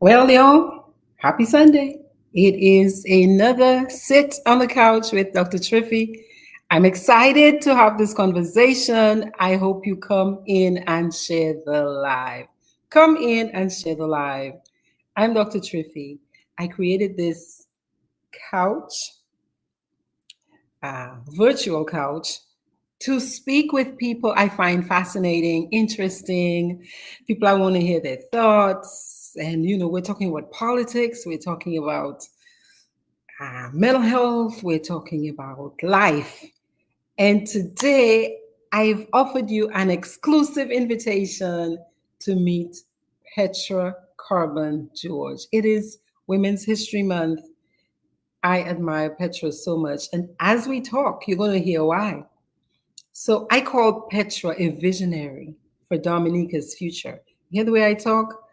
Well, y'all, happy Sunday. It is another sit on the couch with Dr. Triphi. I'm excited to have this conversation. I hope you come in and share the live. Come in and share the live. I'm Dr. Triphi. I created this couch, virtual couch, to speak with people I find fascinating, interesting, people I want to hear their thoughts. And, we're talking about politics, we're talking about mental health, we're talking about life. And today, I've offered you an exclusive invitation to meet Petra Carbon George. It is Women's History Month. I admire Petra so much. And as we talk, you're going to hear why. So I call Petra a visionary for Dominica's future. You hear the way I talk?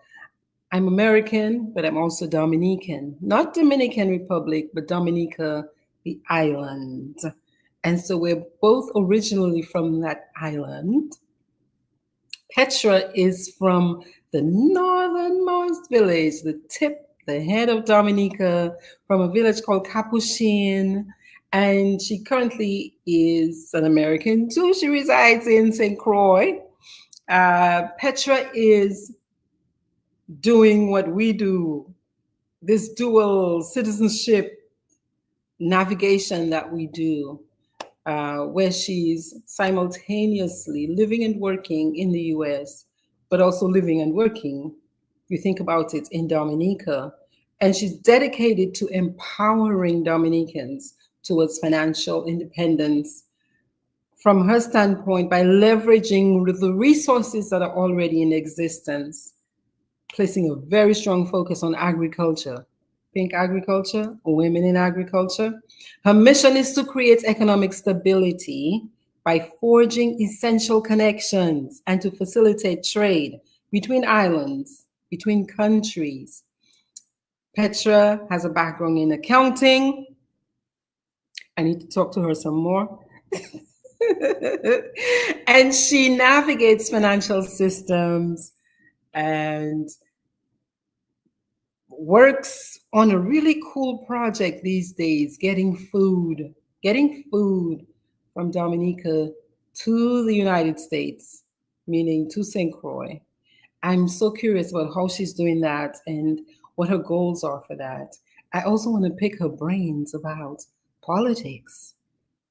I'm American, but I'm also Dominican. Not Dominican Republic, but Dominica, the island. And so we're both originally from that island. Petra is from the northernmost village, the tip, the head of Dominica, from a village called Capuchin. And she currently is an American too. She resides in St. Croix. Petra is doing what we do, this dual citizenship navigation that we do, where she's simultaneously living and working in the US, but also living and working, you think about it, in Dominica. And she's dedicated to empowering Dominicans towards financial independence from her standpoint by leveraging the resources that are already in existence, placing a very strong focus on agriculture, pink agriculture, women in agriculture. Her mission is to create economic stability by forging essential connections and to facilitate trade between islands, between countries. Petra has a background in accounting. I need to talk to her some more. And she navigates financial systems and works on a really cool project these days, getting food from Dominica to the United States, meaning to St. Croix. I'm so curious about how she's doing that and what her goals are for that. I also want to pick her brains about politics.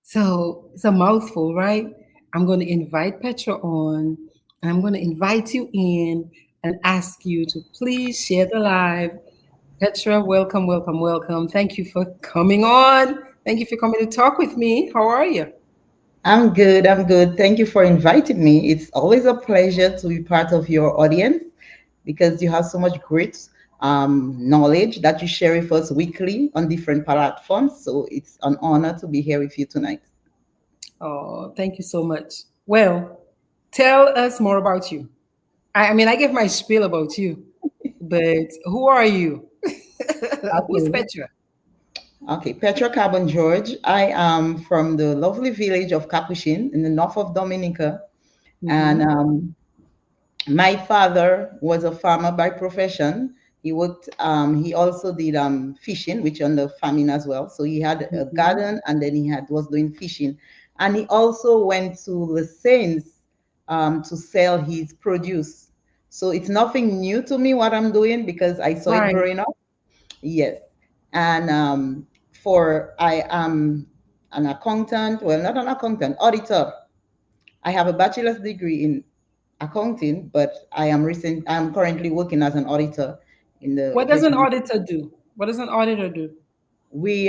So it's a mouthful, right? I'm going to invite Petra on, and I'm going to invite you in and ask you to please share the live. Petra, welcome, welcome, welcome. Thank you for coming on. Thank you for coming to talk with me. How are you? I'm good. I'm good. Thank you for inviting me. It's always a pleasure to be part of your audience because you have so much great knowledge that you share with us weekly on different platforms. So it's an honor to be here with you tonight. Oh, thank you so much. Well, tell us more about you. I mean, I gave my spiel about you, but who are you? Who's Okay. Petra? Okay. Petra Carbon George. I am from the lovely village of Capuchin in the north of Dominica. And Mm-hmm. my father was a farmer by profession. He worked. He also did fishing, which on the farming as well. So he had a Mm-hmm. garden, and then he had was doing fishing, and he also went to the Saints to sell his produce. So it's nothing new to me what I'm doing because I saw it Right. growing up. Yes, and for I am an accountant. Well, not an accountant, auditor. I have a bachelor's degree in accounting, but I'm currently working as an auditor in the What does an Virgin. auditor do? What does an auditor do? We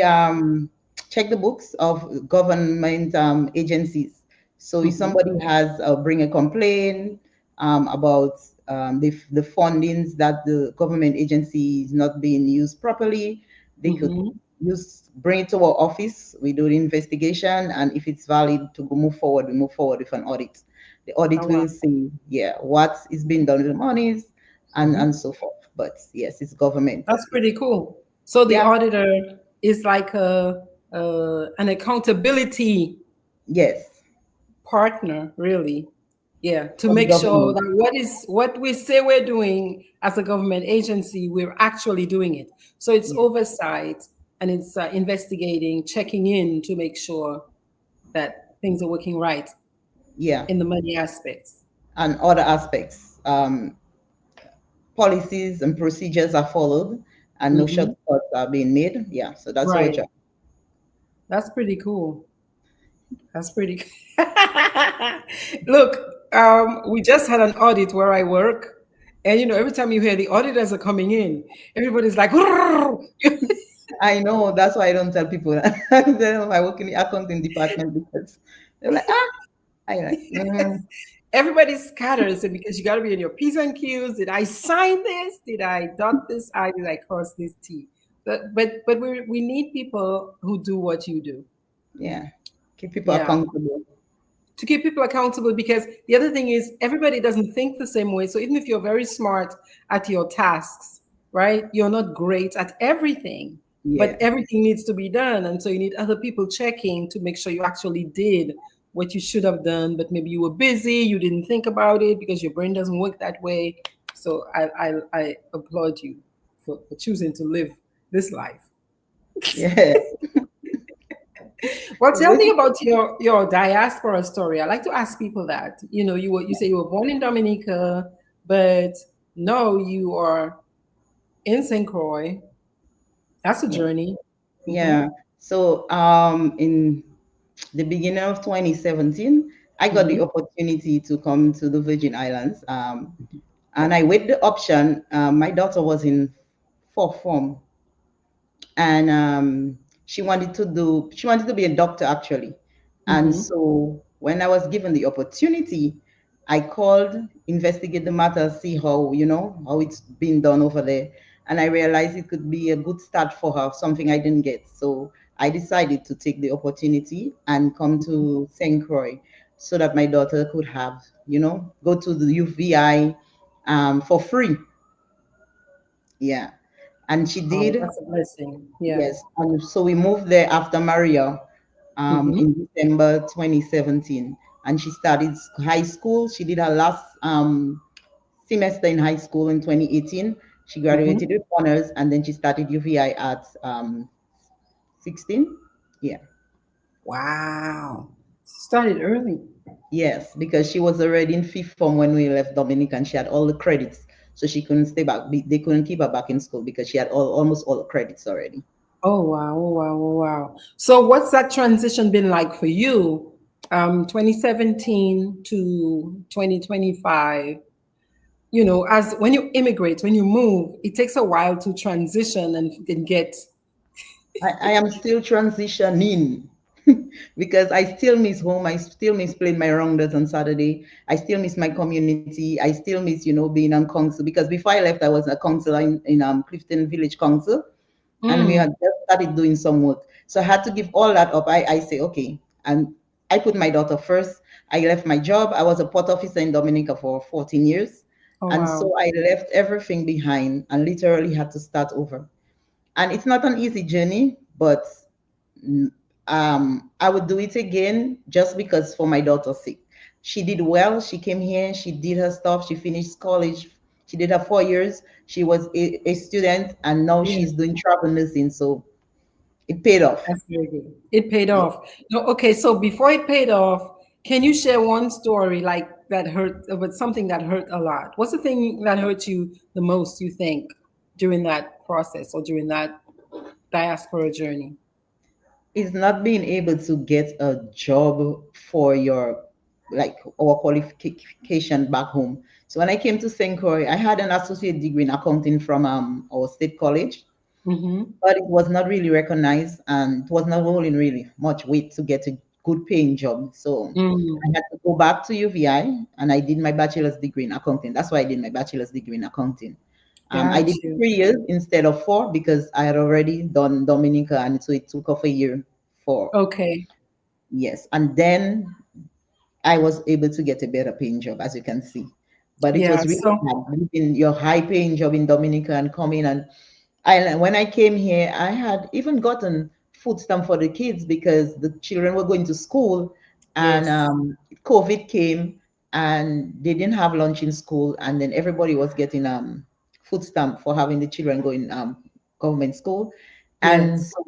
check the books of government agencies. So if Mm-hmm. somebody has bring a complaint about the fundings that the government agency is not being used properly, they could Mm-hmm. use bring it to our office. We do the investigation, and if it's valid to go move forward, we move forward with an audit. The Oh, audit wow. will see, yeah, what is being done with the monies and Mm-hmm. so forth. But yes, it's government. That's pretty cool. So the Yeah. auditor is like an accountability Yes. partner, really. Yeah, to for the make sure government. that what we say we're doing as a government agency, we're actually doing it. So it's Yeah, oversight and it's investigating, checking in to make sure that things are working right yeah, in the money aspects. and other aspects. Policies and procedures are followed, and no Hmm. shortcuts are being made. Yeah, so that's our Right. job. That's pretty cool. That's pretty. Look, we just had an audit where I work, and every time you hear the auditors are coming in, everybody's like, I know that's why I don't tell people that I tell them I work in the accounting department because they're like, ah, I like, everybody scatters it because you got to be in your P's and Q's. Did I sign this? Did I dot this I? Did I cross this T? But we need people who do what you do. yeah, keep people Yeah, accountable. to keep people accountable, because the other thing is everybody doesn't think the same way. So even if you're very smart at your tasks, right, you're not great at everything, but Yeah, everything needs to be done, and so you need other people checking to make sure you actually did what you should have done, but maybe you were busy, you didn't think about it because your brain doesn't work that way. So I applaud you for choosing to live this life. yeah. Well, So tell me basically, about your diaspora story. I like to ask people that. You say you were born in Dominica, but no, you are in St. Croix. That's a yeah, journey. Hmm. yeah. So in the beginning of 2017, I got the Hmm. opportunity to come to the Virgin Islands. And I weighed the option. My daughter was in fourth form, and she wanted to be a doctor actually. And Hmm. so when I was given the opportunity, I called, investigate the matter, see how how it's been done over there, and I realized it could be a good start for her, something I didn't get. So I decided to take the opportunity and come to St. Croix so that my daughter could have go to the UVI for free. Yeah, and she Oh, did. that's a blessing. Yeah. Yes, and so we moved there after Maria Hmm. in December 2017, and she started high school. She did her last semester in high school in 2018. She graduated Hmm. with honors, and then she started UVI at 16. Yeah, Wow. Started early. yes, because she was already in fifth form when we left Dominica, and she had all the credits, so she couldn't stay back. They couldn't keep her back in school because she had almost all the credits already. Oh wow, oh wow, oh wow. So what's that transition been like for you? 2017 to 2025. As when you immigrate, when you move, it takes a while to transition and get. I am still transitioning because I still miss home. I still miss playing my rounders on Saturday. I still miss my community. I still miss, being on council because before I left, I was a councillor in Clifton Village Council, and we had Mm, just started doing some work. So I had to give all that up. I say, okay. And I put my daughter first. I left my job. I was a port officer in Dominica for 14 years. oh And so wow. I left everything behind and literally had to start over. And it's not an easy journey, but I would do it again just because for my daughter's sake. She did well. She came here. She did her stuff. She finished college. She did her 4 years. She was a student, and now Yeah, she's doing travel nursing. So it paid off. that's very good. It paid Yeah. off. No, okay, so before it paid off, can you share one story like that hurt, but something that hurt a lot? What's the thing that hurt you the most, you think, during that process or during that diaspora journey? Is not being able to get a job for your like our qualification back home. So when I came to St. Croix, I had an associate degree in accounting from our state college, Mm-hmm. but it was not really recognized and it was not holding really much weight to get a good paying job. So I Mm, had to go back to UVI and I did my bachelor's degree in accounting. That's why I did my bachelor's degree in accounting. I got did you. 3 years instead of four because I had already done Dominica, and so it took off a year for, Okay. yes. And then I was able to get a better paying job, as you can see. But it Yeah. was really So, hard leaving your high paying job in Dominica and coming. And when I came here, I had even gotten food stamp for the kids because the children were going to school, and yes. COVID came, and they didn't have lunch in school, and then everybody was getting food stamp for having the children go in government school. And Yes. so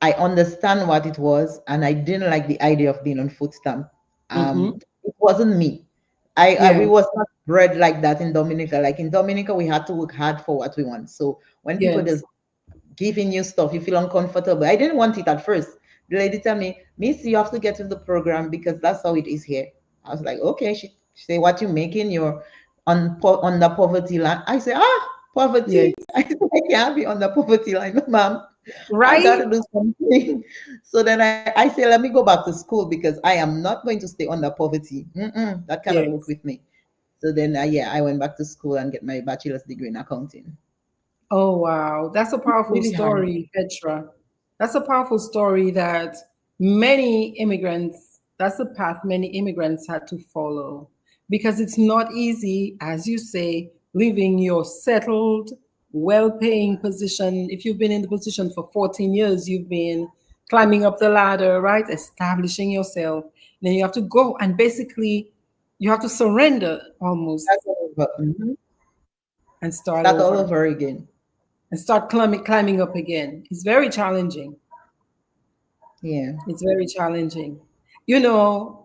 I understand what it was, and I didn't like the idea of being on food stamp. Mm-hmm. It wasn't me. I we Yeah. was not bred like that in Dominica. Like in Dominica, we had to work hard for what we want. So when people Yes. just giving you stuff, you feel uncomfortable. I didn't want it at first. The lady tell me, Miss, you have to get with the program because that's how it is here. I was like, okay. She say, what you making? You're on the poverty line. I say, Yes. poverty. I say, I can't be on the poverty line, ma'am. I got Right? to do something. So then I say, let me go back to school because I am not going to stay under poverty. That cannot work Yes. with me. So then, yeah, I went back to school and get my bachelor's degree in accounting. Oh, wow. That's a powerful Really hard. story, Petra. That's a powerful story that many immigrants, that's the path many immigrants had to follow because it's not easy, as you say, leaving your settled, well paying position. If you've been in the position for 14 years, you've been climbing up the ladder, right? Establishing yourself. Then you have to go and basically you have to surrender almost Start all over. and Start start all over over again. and start climbing up again. It's very challenging. Yeah. It's very challenging. You know,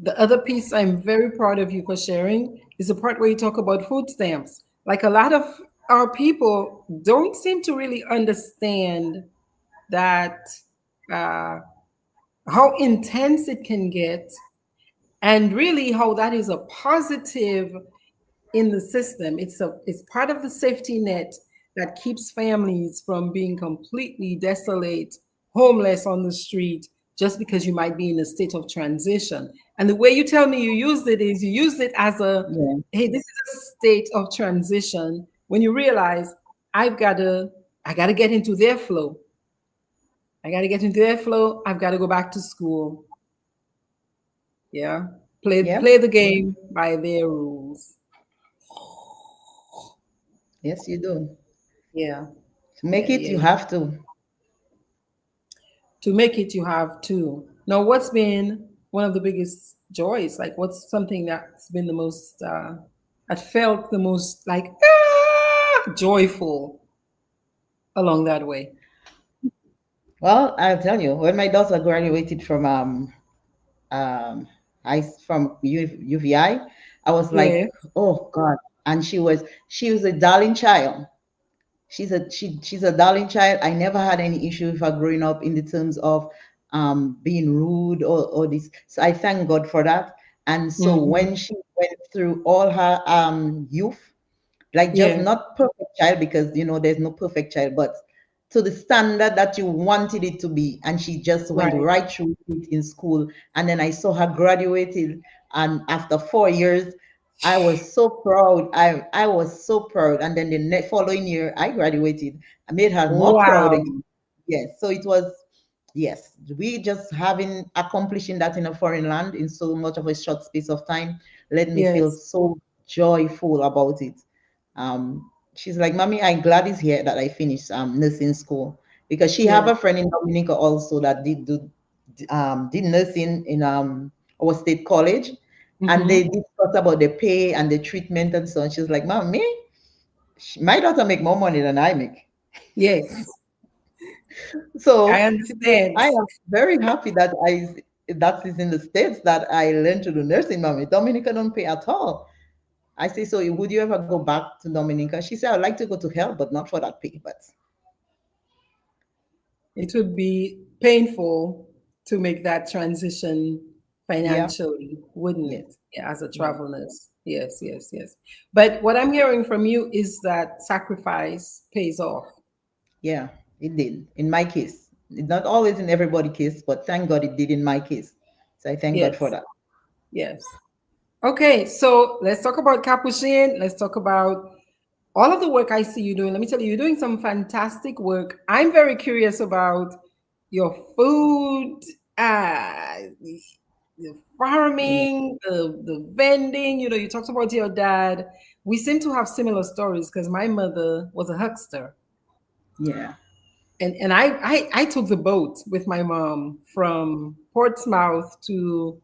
the other piece I'm very proud of you for sharing is the part where you talk about food stamps. Like a lot of our people don't seem to really understand that uh, how intense it can get, and really how that is a positive in the system. It's part of the safety net that keeps families from being completely desolate, homeless on the street, just because you might be in a state of transition. And the way you tell me you used it is you used it as a, Yeah. hey, this is a state of transition. When you realize I gotta get into their flow. I gotta get into their flow. I've got to go back to school. Yeah. Play Yep. the game by their rules. Yes, you do. Yeah. To make Yeah, it, yeah, you yeah. have to. To make it, you have to. Now, what's been one of the biggest joys? Like, what's something that's been the most, that felt the most like joyful along that way? Well, I'll tell you, when my daughter graduated from um UVI, I was Yeah. like, oh God. And she was a darling child. She's a darling child. I never had any issue with her growing up in the terms of being rude or this. So I thank God for that. And so Hmm. when she went through all her youth, like just Yeah. not perfect child because there's no perfect child, but to the standard that you wanted it to be, and she just went Right. right through it in school. And then I saw her graduated, and after 4 years I was so proud. I was so proud. And then the following year I graduated. I made her more proud Wow. again. Yes, so it was, yes, we just having accomplishing that in a foreign land in so much of a short space of time let me feel Yes. so joyful about it. She's like, Mommy, I'm glad it's here that I finished nursing school, because she have Yeah. a friend in Dominica also that did nursing in our state college, and they Hmm. discussed about the pay and the treatment and so on. She's like, Mommy, my daughter make more money than I make. Yes. I So she said, understand. I am very happy that is in the States that I learned to do nursing, Mommy. Dominica don't pay at all. I say, so would you ever go back to Dominica? She said, I'd like to go to hell, but not for that pay. But It would be painful to make that transition yeah, financially, wouldn't yes, it? Yeah, as a yeah, travel nurse. Yes, yes, yes. But what I'm hearing from you is that sacrifice pays off. yeah, it did. In my case, it's not always in everybody's case, but thank God it did in my case. So I thank God for Yes, that. yes. Okay, so let's talk about Capuchin. Let's talk about all of the work I see you doing. Let me tell you, you're doing some fantastic work. I'm very curious about your food, uh, the Yeah, farming, the vending. You know, you talked about your dad. We seem to have similar stories because my mother was a huckster. yeah, And I took the boat with my mom from Portsmouth to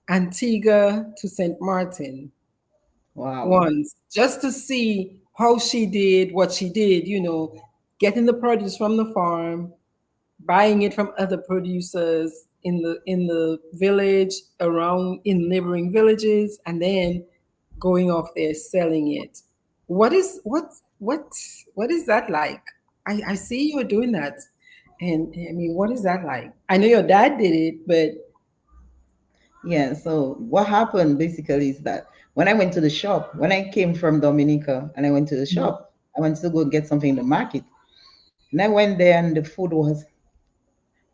Antigua to St. Martin Wow. once, just to see how she did what she did, getting the produce from the farm, buying it from other producers in the village, around in neighboring villages, and then going off there selling it. What is what what is that like? I see you're doing that. And I mean, what is that like? I know your dad did it, but Yeah, so what happened basically is that when I went to the shop, when I came from Dominica and I went to the shop, I went to go get something in the market. And I went there and the food was,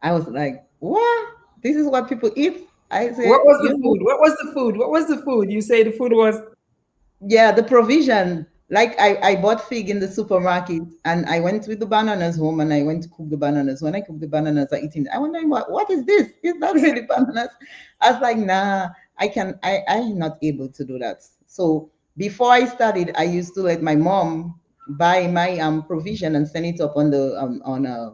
I was like, what? This is what people eat? I what said, was the food? What was the food? What was the food? You say the food was yeah, the provision. Like I bought fig in the supermarket and I went with the bananas home and I went to cook the bananas. When I cook the bananas, I eat it. I wonder what is this? Is that really bananas? I was like, nah, I'm not able to do that. So before I started, I used to let my mom buy my provision and send it up on a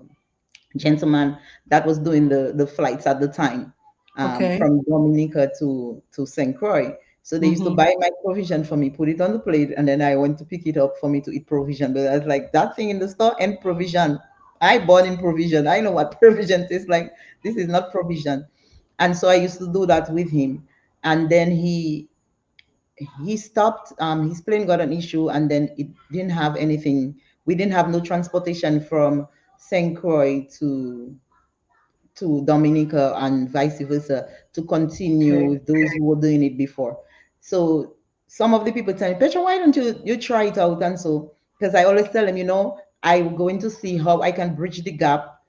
gentleman that was doing the flights at the time, okay. from Dominica to St. Croix. So they used to Mm-hmm. buy my provision for me, put it on the plate, and then I went to pick it up for me to eat provision. But I was like, that thing in the store and provision. I bought in provision. I know what provision tastes like. This is not provision. And so I used to do that with him. And then he stopped. His plane got an issue, and then it didn't have anything. We didn't have no transportation from St. Croix to Dominica and vice versa to continue Okay. with those who were doing it before. So some of the people tell me, Petra, why don't you try it out? And so because I always tell them, I'm going to see how I can bridge the gap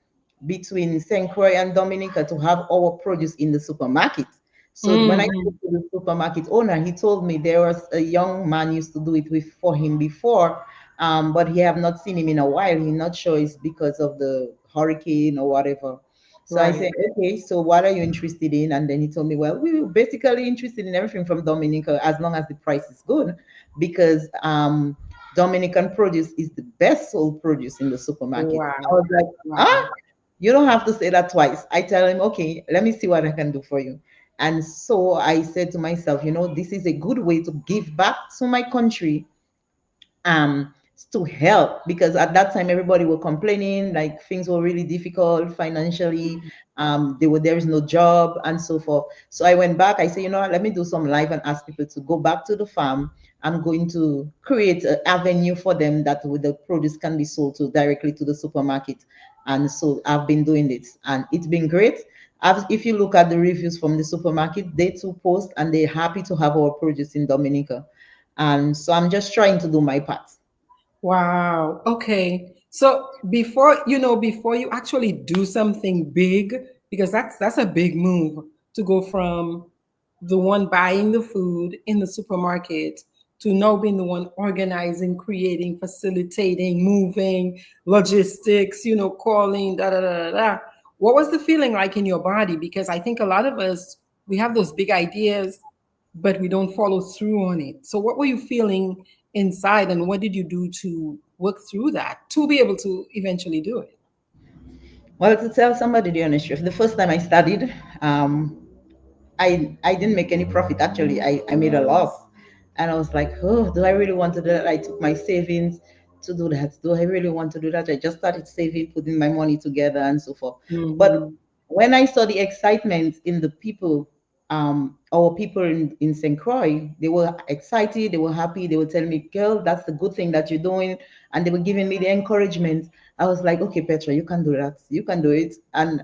between St. Croix and Dominica to have our produce in the supermarket. So when I Mm-hmm. spoke to the supermarket owner, he told me there was a young man used to do it with for him before, but he have not seen him in a while. He's not sure it's because of the hurricane or whatever. So I Right. said, okay, so what are you interested in? And then he told me, well, we were basically interested in everything from Dominica as long as the price is good, because Dominican produce is the best sold produce in the supermarket. I Wow. was like, Wow. ah, you don't have to say that twice. I tell him, okay, let me see what I can do for you. And so I said to myself, this is a good way to give back to my country, um to help, because at that time everybody were complaining like things were really difficult financially. There is no job and so forth. So I went back. I said, you know what, let me do some live and ask people to go back to the farm. I'm going to create an avenue for them that with the produce can be sold to directly to the supermarket. And so I've been doing it and it's been great. If you look at the reviews from the supermarket, they too post and they're happy to have our produce in Dominica. And so I'm just trying to do my part. Wow. Okay. So before you actually do something big, because that's a big move to go from the one buying the food in the supermarket to now being the one organizing, creating, facilitating, moving, logistics, calling, da da da da. Da. What was the feeling like in your body? Because I think a lot of us, we have those big ideas, but we don't follow through on it. So what were you feeling inside, and what did you do to work through that to be able to eventually do it? Well, to tell somebody the honest truth, the first time I studied, I didn't make any profit. Actually, I made a loss, and I was like, oh, do I really want to do that? I took my savings to do that. Do I really want to do that? I just started saving, putting my money together, and so forth. But Hmm. when I saw the excitement in the people, our people in St. Croix, they were excited, they were happy, they were telling me, girl, that's the good thing that you're doing. And they were giving me the encouragement. I was like, okay, Petra, you can do that. You can do it. And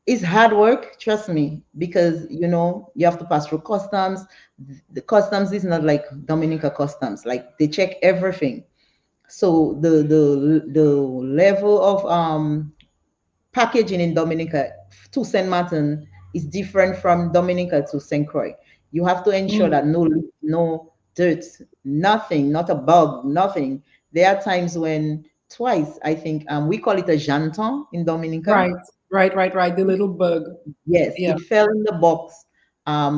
it's hard work, trust me, because you have to pass through customs. The customs is not like Dominica customs, like they check everything. So the level of packaging in Dominica to Saint Martin is different from Dominica to Saint Croix. You have to ensure that no dirt, nothing, not a bug, nothing. There are times when twice, I think, we call it a janton in Dominica. Right, right. The little bug. Yes, Yeah. it fell in the box,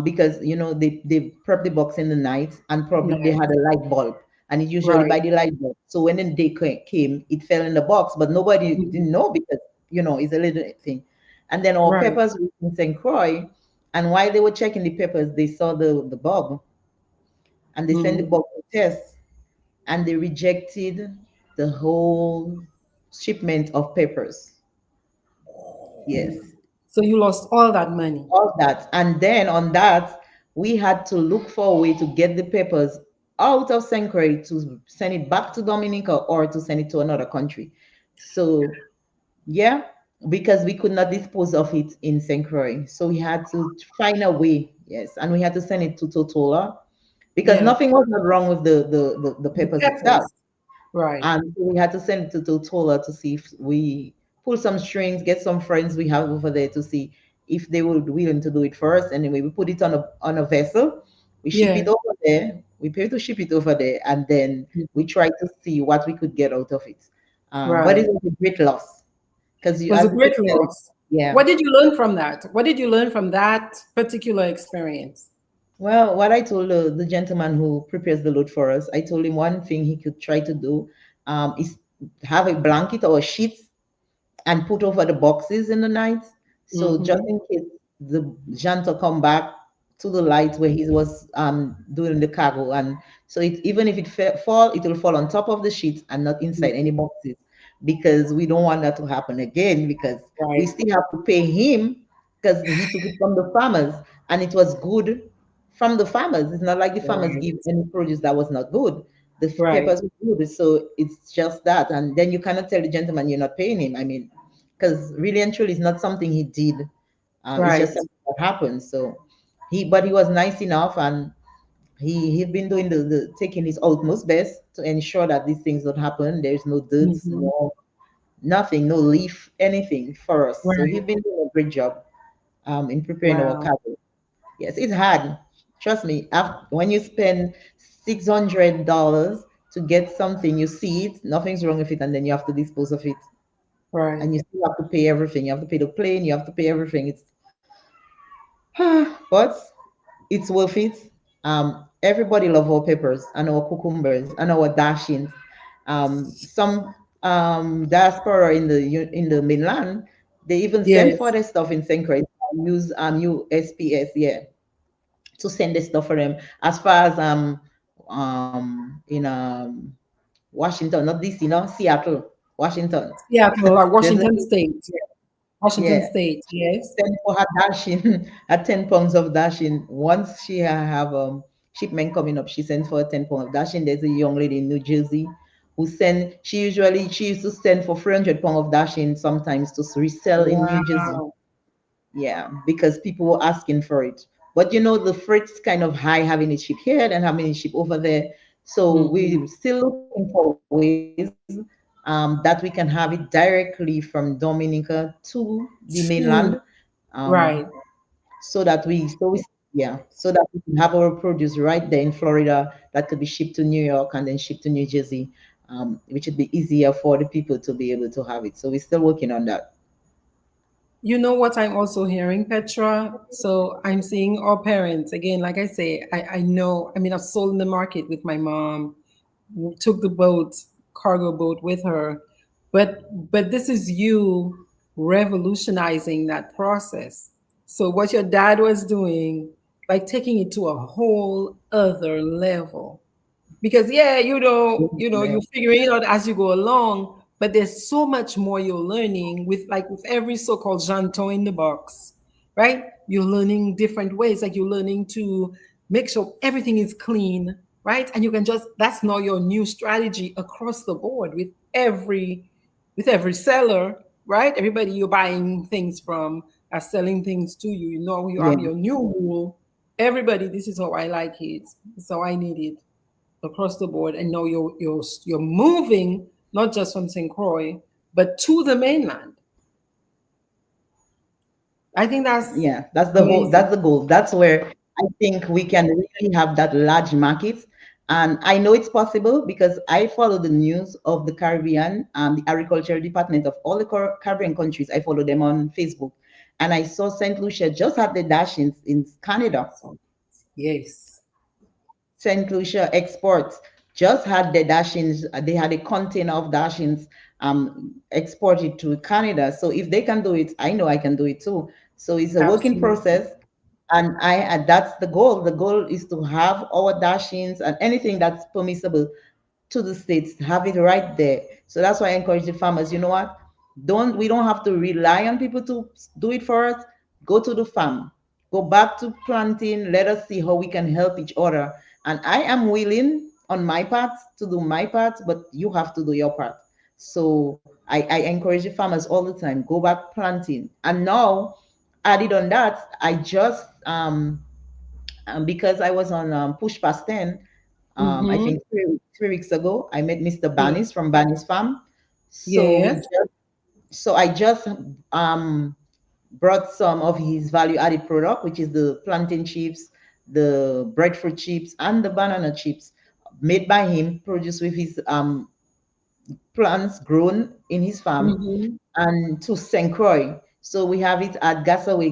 because they prepped the box in the night and probably they Nice. had a light bulb, and it usually Right. by the light bulb. So when the day came, it fell in the box, but nobody Mhm. didn't know because it's a little thing. And then our Right. peppers in St. Croix, And while they were checking the papers, they saw the bulb, and they sent the Mm. bulb to test, and they rejected the whole shipment of papers. Yes, So you lost all that money. all that. And then on that, we had to look for a way to get the papers out of St. Croix to send it back to Dominica or to send it to another country. So yeah, because we could not dispose of it in St. Croix. So we had to find a way, yes, and we had to send it to Totola because Yeah. nothing was not wrong with the The papers itself. peppers. Right. And so we had to send it to Totola to see if we pull some strings, get some friends we have over there to see if they would willing to do it for us. Anyway, we put it on a vessel, we ship it Yeah. over there, we pay to ship it over there, and then we try to see what we could get out of it. But it Right. was a great loss because It you, was as a you could great tell, loss. yeah. What did you learn from that? What did you learn from that particular experience? Well, what I told the gentleman who prepares the load for us, I told him one thing he could try to do is have a blanket or a sheet and put over the boxes in the night. So just Mm-hmm. in case the janitor come back to the light where he was doing the cargo, and so even if it fall, it will fall on top of the sheet and not inside any boxes, because we don't want that to happen again, because we Right. still have to pay him because he took it from the farmers and it was good from the farmers. It's not like the farmers Right. give any produce that was not good. The Right. papers were good, so it's just that. And then you cannot tell the gentleman you're not paying him. I mean, because really and truly, it's not something he did. It's just Right. something that happened. So but he was nice enough, and he'd been doing the taking his utmost best to ensure that these things don't happen. There's no dirt, Mm-hmm. no nothing, no leaf, anything for us. So he's Right. been doing a great job in preparing our Wow. cargo. Yes, it's hard. Trust me. When you spend $600 to get something, you see it, nothing's wrong with it, and then you have to dispose of it, Right. and you still have to pay everything. You have to pay the plane. You have to pay everything. It's but it's worth it. Everybody love our peppers and our cucumbers and our dashings. Some diaspora in the mainland, they even send for Yes. their stuff in St. Croix. Use USPS, yeah, to send the stuff for them. As far as in Washington, not DC, no, Seattle, Washington. Seattle, There's a Washington State. Washington yeah. State. Yes. Send for her dashing at 10 pounds of dashing. Once she have shipment coming up, she sends for a 10 pound of dashing. There's a young lady in New Jersey who she used to send for 300 pound of dashing sometimes to resell in New Jersey. Wow. Yeah, because people were asking for it. But you know, the freight's kind of high having it shipped here and having it shipped over there. So Mm-hmm. we're still looking for ways that we can have it directly from Dominica to the mainland, True. um, Right. so that we can have our produce right there in Florida that could be shipped to New York and then shipped to New Jersey, which would be easier for the people to be able to have it. So we're still working on that. You know what I'm also hearing, Petra? So I'm seeing our parents again. Like I say, I know. I mean, I've sold in the market with my mom. Took the boat, cargo boat, with her, but this is you revolutionizing that process. So what your dad was doing, like taking it to a whole other level, because yeah, you're figuring it out as you go along, but there's so much more you're learning with, like, with every so-called janton in the box, right? You're learning different ways, like you're learning to make sure everything is clean, right? And you can just, that's now your new strategy across the board with every seller, right? Everybody you're buying things from are selling things to you. You know, you Yeah. have your new rule. Everybody, this is how I like it. This is how I need it across the board. And now you're moving not just from St. Croix, but to the mainland. I think that's Yeah, that's the whole, amazing. that's the goal. That's where I think we can really have that large market. And I know it's possible because I follow the news of the Caribbean, the agricultural department of all the Caribbean countries. I follow them on Facebook. And I saw St. Lucia just had the dashings in Canada. So, yes. St. Lucia Exports just had the dashings. They had a container of dashings exported to Canada. So if they can do it, I know I can do it too. So it's a working Absolutely. process. And that's the goal. The goal is to have our dashings and anything that's permissible to the states, have it right there. So that's why I encourage the farmers, you know what? We don't have to rely on people to do it for us. Go to the farm, go back to planting, let us see how we can help each other. And I am willing on my part to do my part, but you have to do your part. So I encourage the farmers all the time, go back planting. And now, added on that, I just because I was on Push Past 10, I Mm-hmm. think 3 weeks ago, I met Mr. Yeah. Banis from Banis Farm. So Yes. I just brought some of his value added product, which is the plantain chips, the breadfruit chips, and the banana chips, made by him, produced with his plants grown in his farm, Mm-hmm. and to St. Croix. So we have it at Gasaway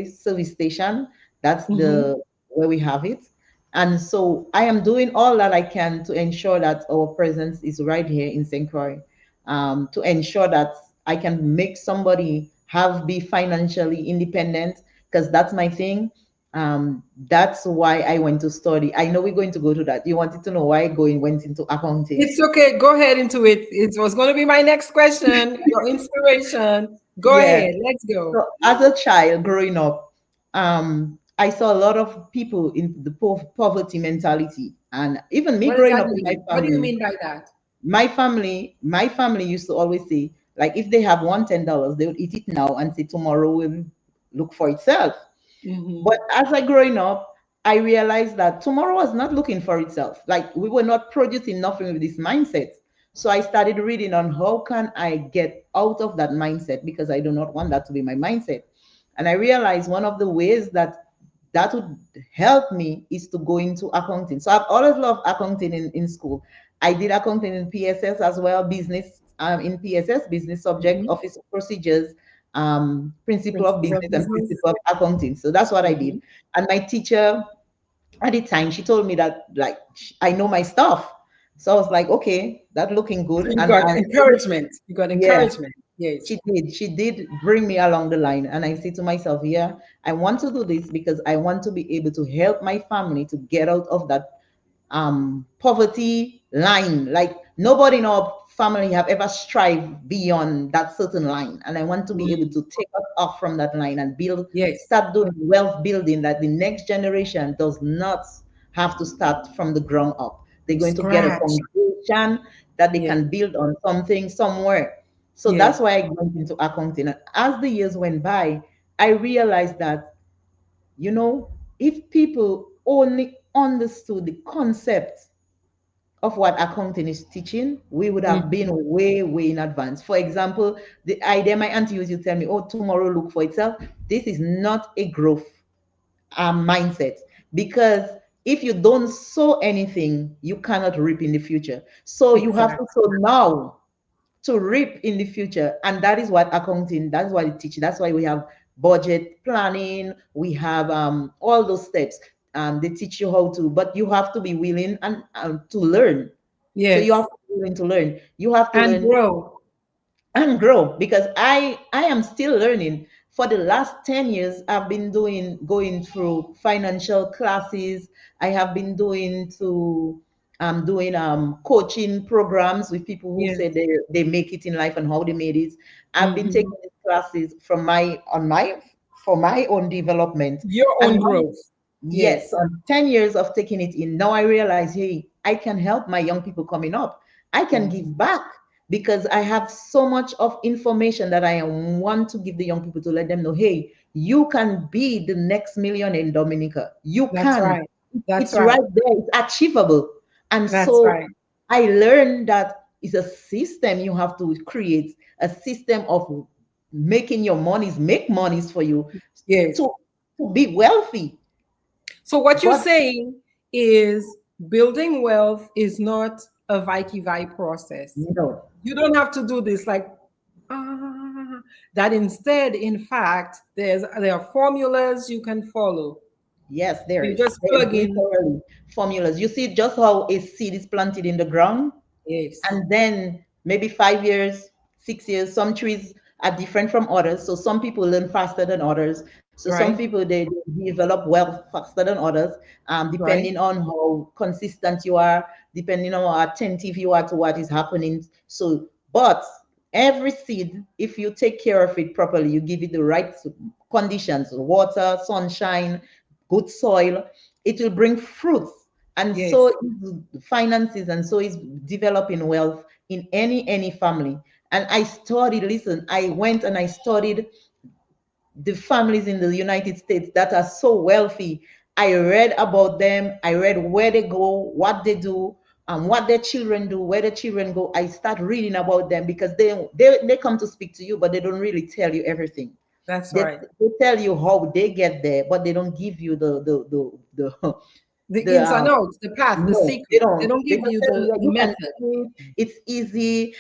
service station. That's Mm-hmm. the where we have it. And so I am doing all that I can to ensure that our presence is right here in St. Croix, to ensure that I can make somebody be financially independent, because that's my thing. That's why I went to study. I know we're going to go to that. You wanted to know why went into accounting. It's okay. Go ahead into it. It was going to be my next question. Your inspiration. Go Yeah. ahead. Let's go. So as a child growing up, I saw a lot of people in the poverty mentality, and even me What does growing that up with mean? What do you mean by that? my family used to always say, like, if they have $110, they would eat it now and say tomorrow will look for itself. Mm-hmm. But as I growing up, I realized that tomorrow was not looking for itself. Like, we were not producing nothing with this mindset. So I started reading on how can I get out of that mindset, because I do not want that to be my mindset. And I realized one of the ways that would help me is to go into accounting. So I've always loved accounting in school. I did accounting in PSS as well, business in PSS, business subject, Mm-hmm. office procedures, principle of Principles of business and business. principle of accounting. So that's what I Mm-hmm. did. And my teacher at the time, she told me that, like, I know my stuff. So I was like, okay, that looking So good. you And got encouragement. You got yeah, encouragement. Yes. she did bring me along the line. And I say to myself, yeah, I want to do this because I want to be able to help my family to get out of that poverty line. Like, nobody in our family have ever strived beyond that certain line, and I want to be able Mm. to take us off from that line and Yes. start doing wealth building, that the next generation does not have to start from the ground up. They're From going to get a scratch. foundation that they Yeah. can build on something somewhere. So Yeah. that's why I went into accounting. And as the years went by, I realized that, if people only understood the concept of what accounting is teaching, we would have been Mm-hmm. way, way in advance. For example, the idea my auntie used to tell me, oh, tomorrow look for itself. This is not a growth mindset, because if you don't sow anything, you cannot reap in the future. So you have to Exactly. sow now to reap in the future. And that is what accounting, that's what it teaches. That's why we have budget planning, we have all those steps. They teach you how to, but you have to be willing and to learn. So you have Yes. to be willing to learn. You have to And learn grow. and grow, because I am still learning. For the last 10 years, I've been going through financial classes. I have been doing coaching programs with people who Yes. say they make it in life and how they made it. I've been Mm-hmm. taking these classes for my own development. Your And own growth. yes, Yes. 10 years of taking it in, now I realize, hey, I can help my young people coming up. I can give Mm-hmm. back, because I have so much of information that I want to give the young people, to let them know, hey, you can be the next millionaire in Dominica. You That's can. right. That's It's right. right there. It's achievable. And That's so right. I learned that it's a system you have to create, a system of making your monies make monies for you, Yes. to, to be wealthy. So what you're But saying is building wealth is not a Vicky process. no, You don't have to do this like that. Instead, in fact, there are formulas you can follow. yes, there You is. just There's plug in. literally formulas. You see just how a seed is planted in the ground, Yes. and then maybe 5 years, 6 years, some trees are different from others. So some people learn faster than others. So some Right. people they develop wealth faster than others, Right. depending on how consistent you are, depending on how attentive you are to what is happening. So, but every seed, if you take care of it properly, you give it the right conditions, water, sunshine, good soil, it will bring fruits. And so Yes. is finances, and so is developing wealth in any family. And I studied, listen, I went and I studied the families in the United States that are so wealthy. I read about them. I read where they go, what they do, and what their children do, where their children go. I start reading about them because they come to speak to you, but they don't really tell you everything. That's They, right. they tell you how they get there, but they don't give you the The the ins and outs, the path, the no, they secret. They don't. don't They give just you tell you the that you can method. do it. It's easy.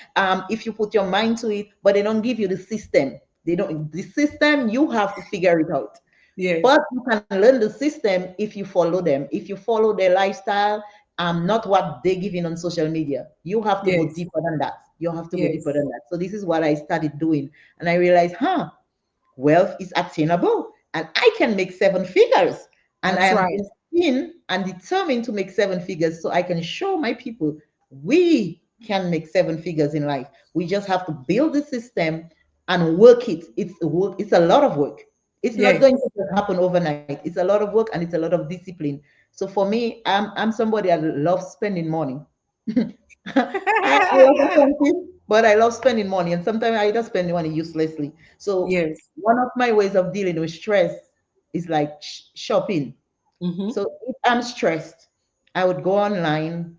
If you put your mind to it, but they don't give you the system. They don't. The system you have to figure it out. Yes. But you can learn the system if you follow them. If you follow their lifestyle, not what they're giving on social media. You have to go Yes. deeper than that. You have to go deeper Yes. than that. So this is what I started doing, and I realized, wealth is attainable and I can make seven figures. And I That's am right. destined and determined to make seven figures so I can show my people we can make seven figures in life. We just have to build the system and work it. It's a work, it's a lot of work. It's not going Yes. to just happen overnight. It's a lot of work and it's a lot of discipline. So for me, I'm somebody that loves spending money. I love accounting, but I love spending money, and sometimes I just spend money uselessly. So Yes. one of my ways of dealing with stress is like shopping. Mm-hmm. So if I'm stressed, I would go online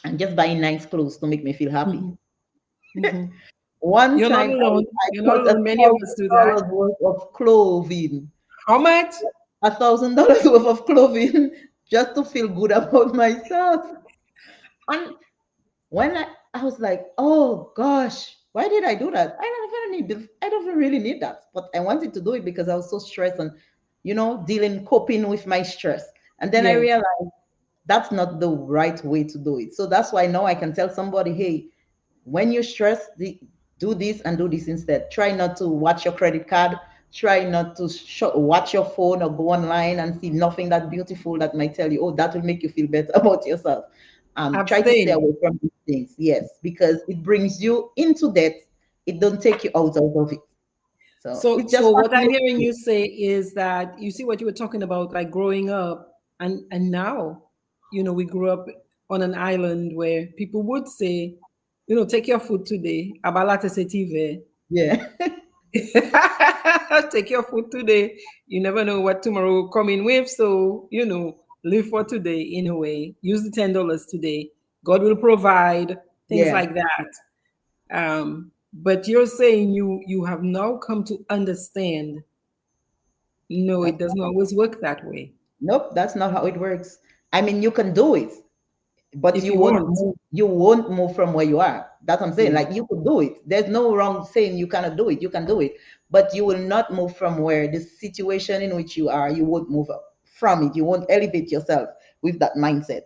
and just buy nice clothes to make me feel happy. Mm-hmm. Mm-hmm. One You're not time alone. I You're not bought a alone. Many of us thousand do that. dollars worth of clothing, How much? $1,000 worth of clothing, just to feel good about myself. And when I was like, oh gosh, why did I do that? I don't need this. I don't really need that. But I wanted to do it because I was so stressed and, dealing, coping with my stress. And then I Yes. realized that's not the right way to do it. So that's why now I can tell somebody, hey, when you're stressed, do this and do this instead. Try not to watch your credit card. Try not to watch your phone or go online and see nothing that beautiful that might tell you, oh, that will make you feel better about yourself. Try to stay Abstain. away from these things. Yes, because it brings you into debt. It don't take you out of it. So So, it's just so what I'm fascinating. hearing you say is that you see what you were talking about, like growing up, and now, we grew up on an island where people would say, take your food today. Abalate se tive. Yeah. Take your food today. You never know what tomorrow will come in with. So, live for today in a way. Use the $10 today. God will provide, things Yeah. like that. But you're saying you have now come to understand, no, it That's doesn't always work that way. Nope, that's not how it works. I mean, you can do it, but If you want. you won't move from where you are. That's what I'm saying. Yeah. Like you could do it. There's no wrong saying you cannot do it. You can do it, but you will not move from where the situation in which you are. You won't move up from it. You won't elevate yourself with that mindset.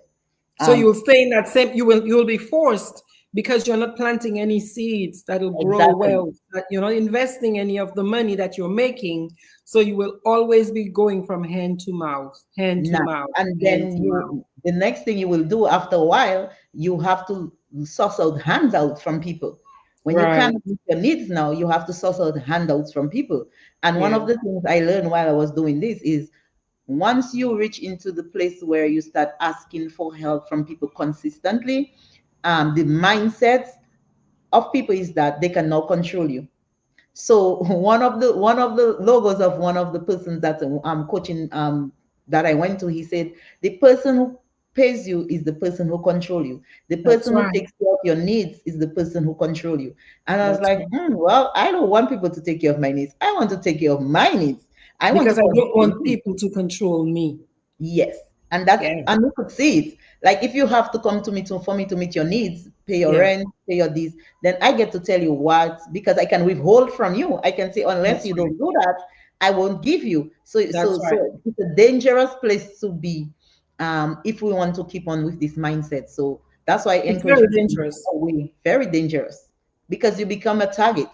So you Um, will stay in that same, you will be forced because you're not planting any seeds that will grow exactly. well, that you're not investing any of the money that you're making. So you will always be going from hand to mouth, hand to Nah. mouth, And hand then to mouth. the next thing you will do after a while, you have to source out handouts from people. When you Right. can't meet your needs now, you have to source out handouts from people. And one Yeah. of the things I learned while I was doing this is once you reach into the place where you start asking for help from people consistently, the mindset of people is that they can now control you. So one of the logos of one of the persons that I'm coaching, that I went to, he said the person who pays you is the person who control you. The That's person who right. takes care of your needs is the person who control you. And I was That's like, right. well, I don't want people to take care of my needs. I want to take care of my needs. I want to Because I don't control want me. people to control me. Yes. And that's Yeah. and we could see it. Like if you have to come to me to for me to meet your needs, pay your Yeah. rent, pay your this, then I get to tell you what, because I can withhold from you. I can say unless That's you right. don't do that, I won't give you. So That's so right. so it's a dangerous place to be, if we want to keep on with this mindset. So that's why I It's encourage very people to dangerous. go away. Very dangerous because you become a target.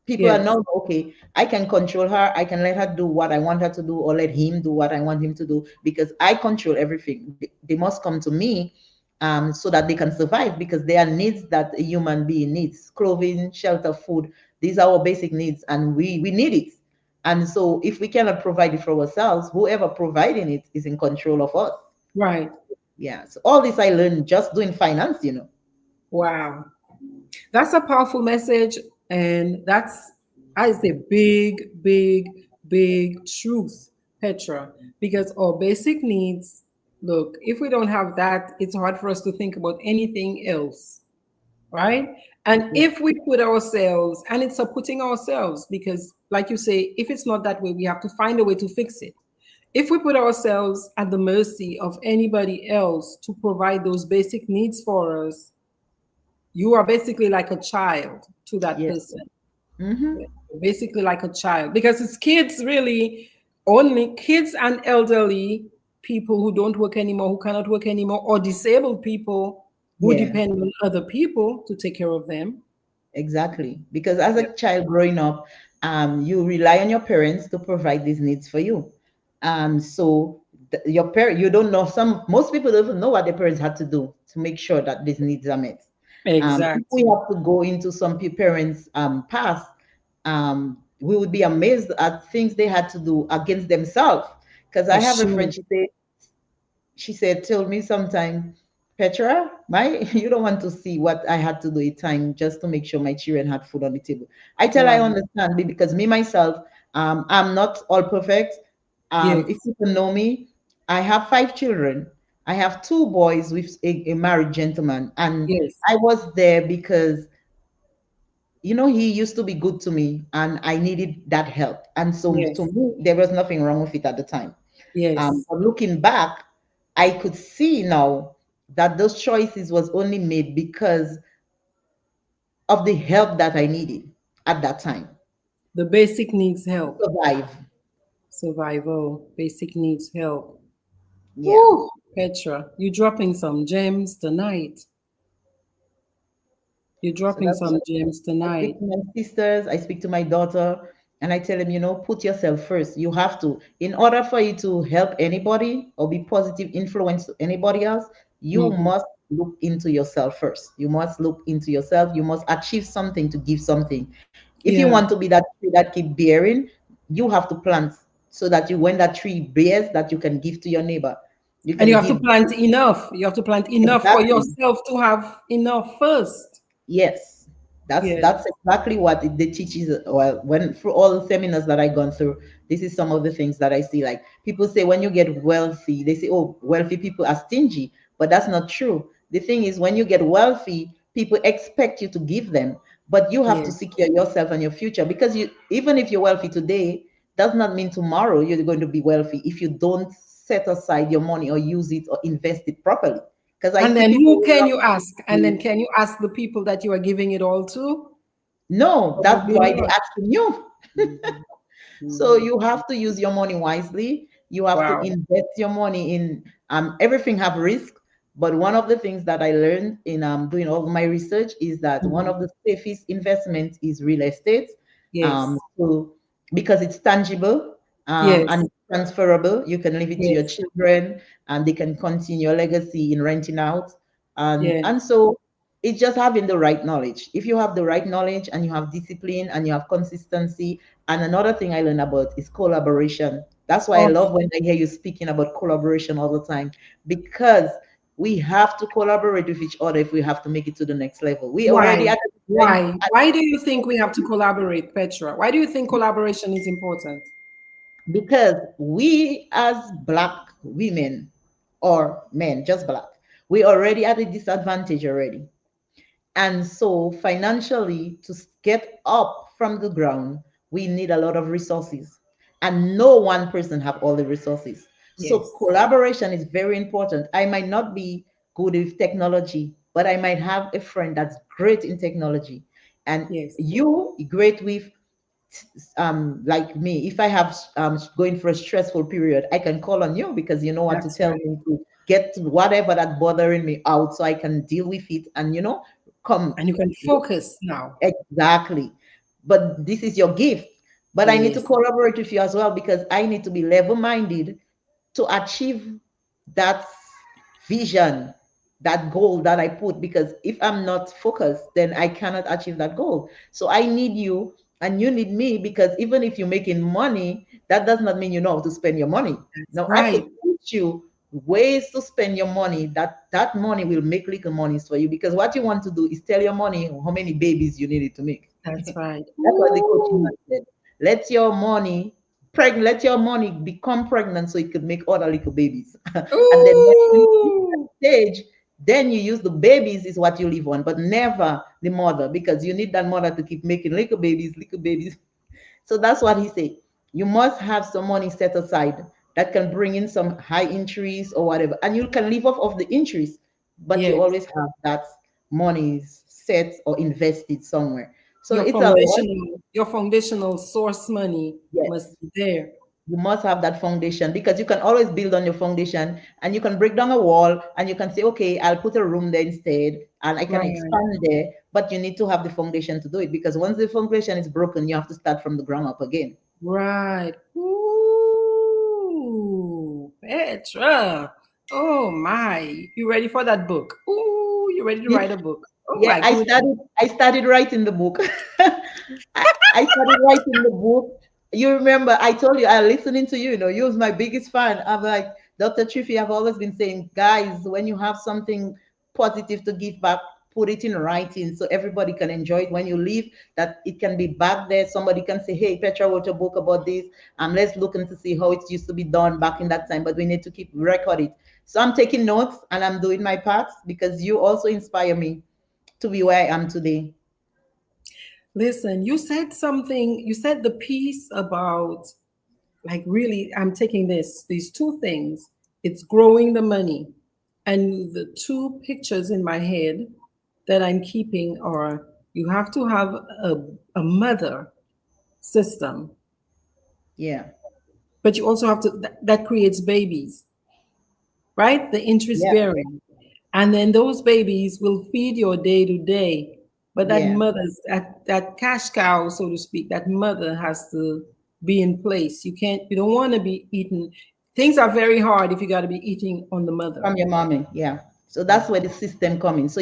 People are Yes. now, okay, I can control her. I can let her do what I want her to do, or let him do what I want him to do, because I control everything. They must come to me, so that they can survive, because they are needs that a human being needs: clothing, shelter, food. These are our basic needs, and we need it. And so if we cannot provide it for ourselves, whoever providing it is in control of us. Right. Yeah. So all this I learned just doing finance. Wow. That's a powerful message. And that's, I say, big, big, big truth, Petra, because our basic needs, look, if we don't have that, it's hard for us to think about anything else. Right. And Yeah. if we put ourselves, and it's a putting ourselves, because, like you say, if it's not that way, we have to find a way to fix it. If we put ourselves at the mercy of anybody else to provide those basic needs for us, you are basically like a child to that Yes. person. Mm-hmm. You're basically like a child, because it's kids, really, only kids and elderly people who don't work anymore, who cannot work anymore, or disabled people who Yeah. depend on other people to take care of them. Exactly. Because as Yeah. a child growing up, you rely on your parents to provide these needs for you. So your parent, you don't know, most people don't even know what their parents had to do to make sure that these needs are met. If we Exactly. have to go into some parents' past, we would be amazed at things they had to do against themselves. Because I For have a sure. friend, she said, tell me sometime, Petra, you don't want to see what I had to do at time just to make sure my children had food on the table. I tell I Wow. understand because me myself, I'm not all perfect. If Yes. people know me, I have 5 children. I have 2 boys with a married gentleman, and Yes. I was there because he used to be good to me, and I needed that help. And so to Yes. me, there was nothing wrong with it at the time. Yes. But looking back, I could see now that those choices was only made because of the help that I needed at that time The basic needs to help. survive. Survival. Basic needs help. Yeah. Woo, Petra, you dropping some gems tonight. You're So dropping that's some what gems I tonight. speak to my sisters, I speak to my daughter, and I tell them, put yourself first. You have to. In order for you to help anybody or be positive influence to anybody else, you Mhm. must look into yourself first. You must look into yourself. You must achieve something to give something. If you Yeah. want to be that tree that keep bearing, you have to plant so that when that tree bears, that you can give to your neighbor. You And you can have to give. plant enough. You have to plant enough for Exactly. yourself to have enough first. Yes, that's Yes. exactly what they teaches. Well, when through all the seminars that I gone through, this is some of the things that I see. Like people say, when you get wealthy, they say, "Oh, wealthy people are stingy," but that's not true. The thing is, when you get wealthy, people expect you to give them, but you have to Yeah. secure yourself and your future, because even if you're wealthy today, does not mean tomorrow you're going to be wealthy if you don't set aside your money or use it or invest it properly. Because I And see then people who who can love you ask? And then to. can you ask the people that you are giving it all to? No, that's Probably why they not. asking you. Mhm. So Mhm. you have to use your money wisely. You have to Wow. invest your money in everything have risk. But one of the things that I learned in doing all of my research is that one of Mhm. the safest investments is real estate. Yes. So because it's tangible and Yes. it's transferable, you can leave it to your Yes. children and they can continue your legacy in renting out. And Yes. so it's just having the right knowledge. If you have the right knowledge and you have discipline and you have consistency. And another thing I learned about is collaboration. That's why I love Okay. when I hear you speaking about collaboration all the time, because we have to collaborate with each other if we have to make it to the next level. We already Why? at a different, Why? Why do you think we have to collaborate, Petra? Why do you think collaboration is important? because we as Black women or men, just Black, we already at a disadvantage already. And so financially, to get up from the ground, we need a lot of resources. And no one person have all the resources. So Yes. collaboration is very important. I might not be good with technology, but I might have a friend that's great in technology. And Yes. you great with like me. If I have going for a stressful period, I can call on you because you know what to That's tell right. me to get whatever that bothering me out so I can deal with it and come. And you can focus now. Exactly. but this is your gift. But I need to Yes, collaborate with you as well, because I need to be level-minded to achieve that vision, that goal that I put. Because if I'm not focused, then I cannot achieve that goal. So I need you and you need me, because even if you're making money, that does not mean you know how to spend your money. that's Now I could right. teach you ways to spend your money, that money will make little monies for you, because what you want to do is tell your money how many babies you needed to make. That's right. That's what the coaching Ooh, man said. Let your money become pregnant so it could make other little babies. And then when you reach that ooh. stage, then you use the babies is what you live on, but never the mother, because you need that mother to keep making little babies, little babies. So that's what he said. You must have some money set aside that can bring in some high interest or whatever, and you can live off of the interest, but you Yes, always have that money set or invested somewhere. So your it's a lot. foundational source money Yes, must be there. you must have that foundation, because you can always build on your foundation, and you can break down a wall and you can say, okay, I'll put a room there instead and I can Right, expand there. But you need to have the foundation to do it, because once the foundation is broken, you have to start from the ground up again. right. Ooh, Petra. Oh my, you ready for that book? Ooh, you ready to write a book? Oh Yeah, my goodness. I started writing the book. I started writing the book. You remember I told you I listening to you, you was my biggest fan. I'm like, Dr. Triphi, I've always been saying, guys, when you have something positive to give back, put it in writing so everybody can enjoy it when you leave, that it can be back there. Somebody can say, hey, Petra wrote a book about this. Let's look into see how it used to be done back in that time, but we need to keep record it. So I'm taking notes and I'm doing my part, because you also inspire me to be where I am today. Listen, you said something, you said the piece about, like, really, I'm taking these two things. It's growing the money. And the two pictures in my head that I'm keeping are, you have to have a mother system, Yeah. but you also have to, that creates babies, right? The interest Yeah. bearing. And then those babies will feed your day to day. But that Yeah. mother's, that cash cow, so to speak, that mother has to be in place. You don't want to be eating. Things are very hard if you got to be eating on the mother. From your mommy. Yeah. So that's where the system comes in. So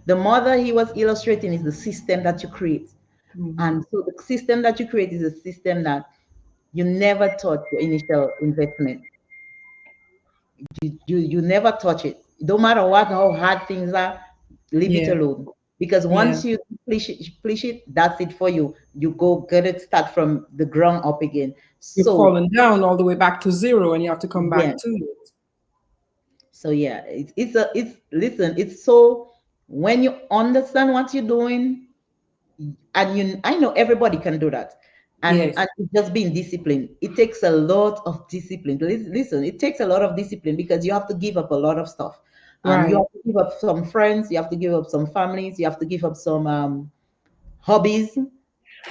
the mother he was illustrating is the system that you create. Hmm. And so the system that you create is a system that you never touch your initial investment. You never touch it. No matter what, how hard things are, leave it Yeah, alone. Because yeah. once you push it, that's it for you. You go get it, start from the ground up again. You've So fallen down all the way back to zero and you have to come yeah. back to it. So yeah, it's listen, it's so when you understand what you're doing, and I know everybody can do that. Yes, And it's just being disciplined. It takes a lot of discipline. Listen, it takes a lot of discipline, because you have to give up a lot of stuff. You right. have to give up some friends, you have to give up some families, you have to give up some hobbies